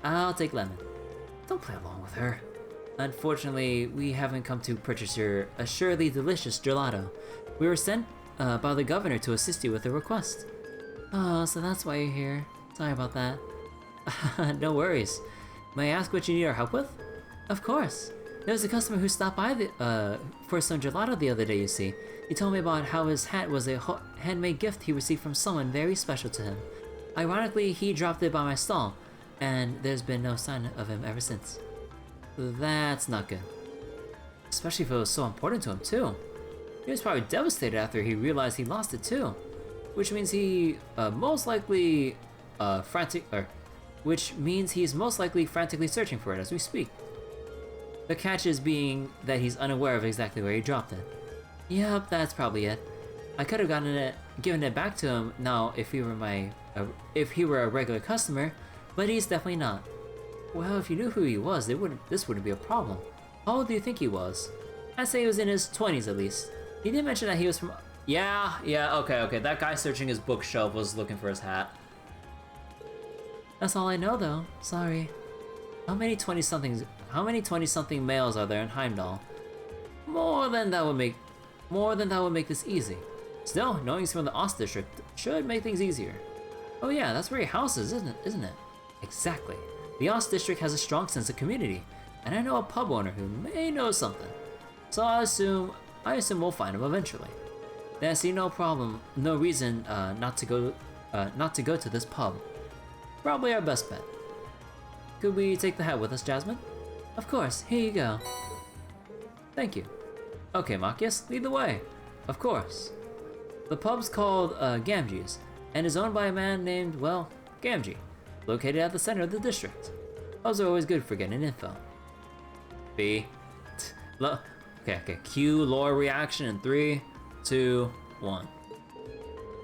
I'll take lemon. Don't play along with her. Unfortunately, we haven't come to purchase your assuredly delicious gelato. We were sent by the governor to assist you with a request. Oh, so that's why you're here. Sorry about that. No worries. May I ask what you need our help with? Of course. There was a customer who stopped by for some gelato the other day, you see. He told me about how his hat was a handmade gift he received from someone very special to him. Ironically, he dropped it by my stall, and there's been no sign of him ever since. That's not good. Especially if it was so important to him, too. He was probably devastated after he realized he lost it, too. Which means he most likely which means he's most likely frantically searching for it as we speak. The catch is being that he's unaware of exactly where he dropped it. Yep, that's probably it. I could have given it back to him now if he were a regular customer, but he's definitely not. Well, if you knew who he was, this wouldn't be a problem. How old do you think he was? I'd say he was in his 20s at least. He did mention that he was from... Yeah, okay. That guy searching his bookshelf was looking for his hat. That's all I know, though. Sorry. How many 20-something males are there in Heimdallr? More than that would make this easy. Still, knowing he's from the Ost district should make things easier. Oh yeah, that's where your house is, isn't it? Exactly. The Ost district has a strong sense of community, and I know a pub owner who may know something. So I assume we'll find him eventually. Then I see no reason not to go to this pub. Probably our best bet. Could we take the hat with us, Jasmine? Of course, here you go. Thank you. Okay, Machias, lead the way. Of course. The pub's called Gamgee's, and is owned by a man named, well, Gamgee, located at the center of the district. Pubs are always good for getting info. B. Okay. Cue lore reaction in 3, 2, 1.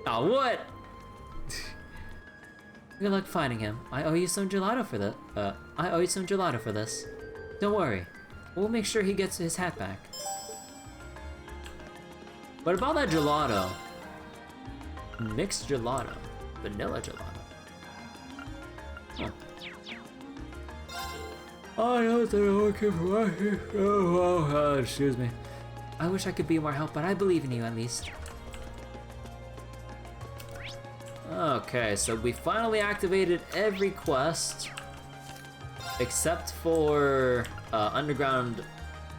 Oh, what? Good luck finding him. I owe you some gelato for this. Don't worry. We'll make sure he gets his hat back. What about that gelato? Mixed gelato. Vanilla gelato. Huh. I know they're looking for me. Oh, excuse me. I wish I could be more help, but I believe in you at least. Okay, so we finally activated every quest except for Underground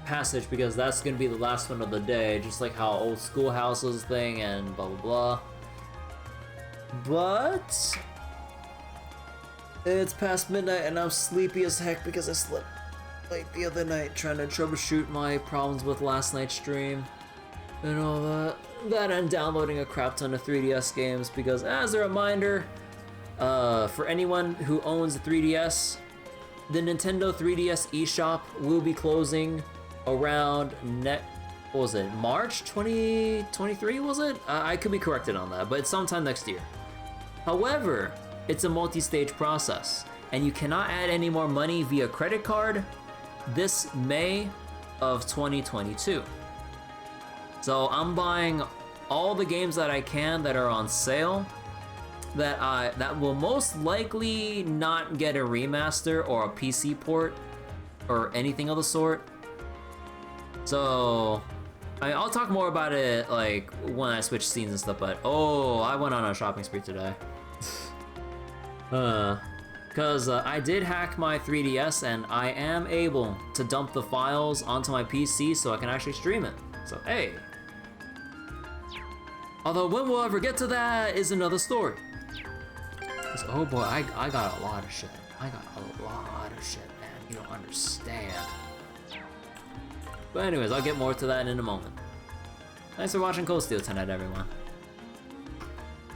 Passage, because that's gonna be the last one of the day, just like how Old Schoolhouse's thing and blah blah blah. But it's past midnight and I'm sleepy as heck because I slept late the other night trying to troubleshoot my problems with last night's stream and all that. That and downloading a crap ton of 3DS games, because as a reminder, for anyone who owns a 3DS, the Nintendo 3DS eShop will be closing around March 2023, was it? I could be corrected on that, but it's sometime next year. However, it's a multi-stage process, and you cannot add any more money via credit card this May of 2022. So I'm buying all the games that I can that are on sale, that will most likely not get a remaster or a PC port or anything of the sort. So I'll talk more about it like when I switch scenes and stuff, but oh, I went on a shopping spree today. Because I did hack my 3DS and I am able to dump the files onto my PC so I can actually stream it. So hey. Although when we'll ever get to that is another story. Oh boy, I got a lot of shit. I got a lot of shit, man. You don't understand. But anyways, I'll get more to that in a moment. Thanks for watching Cold Steel tonight, everyone.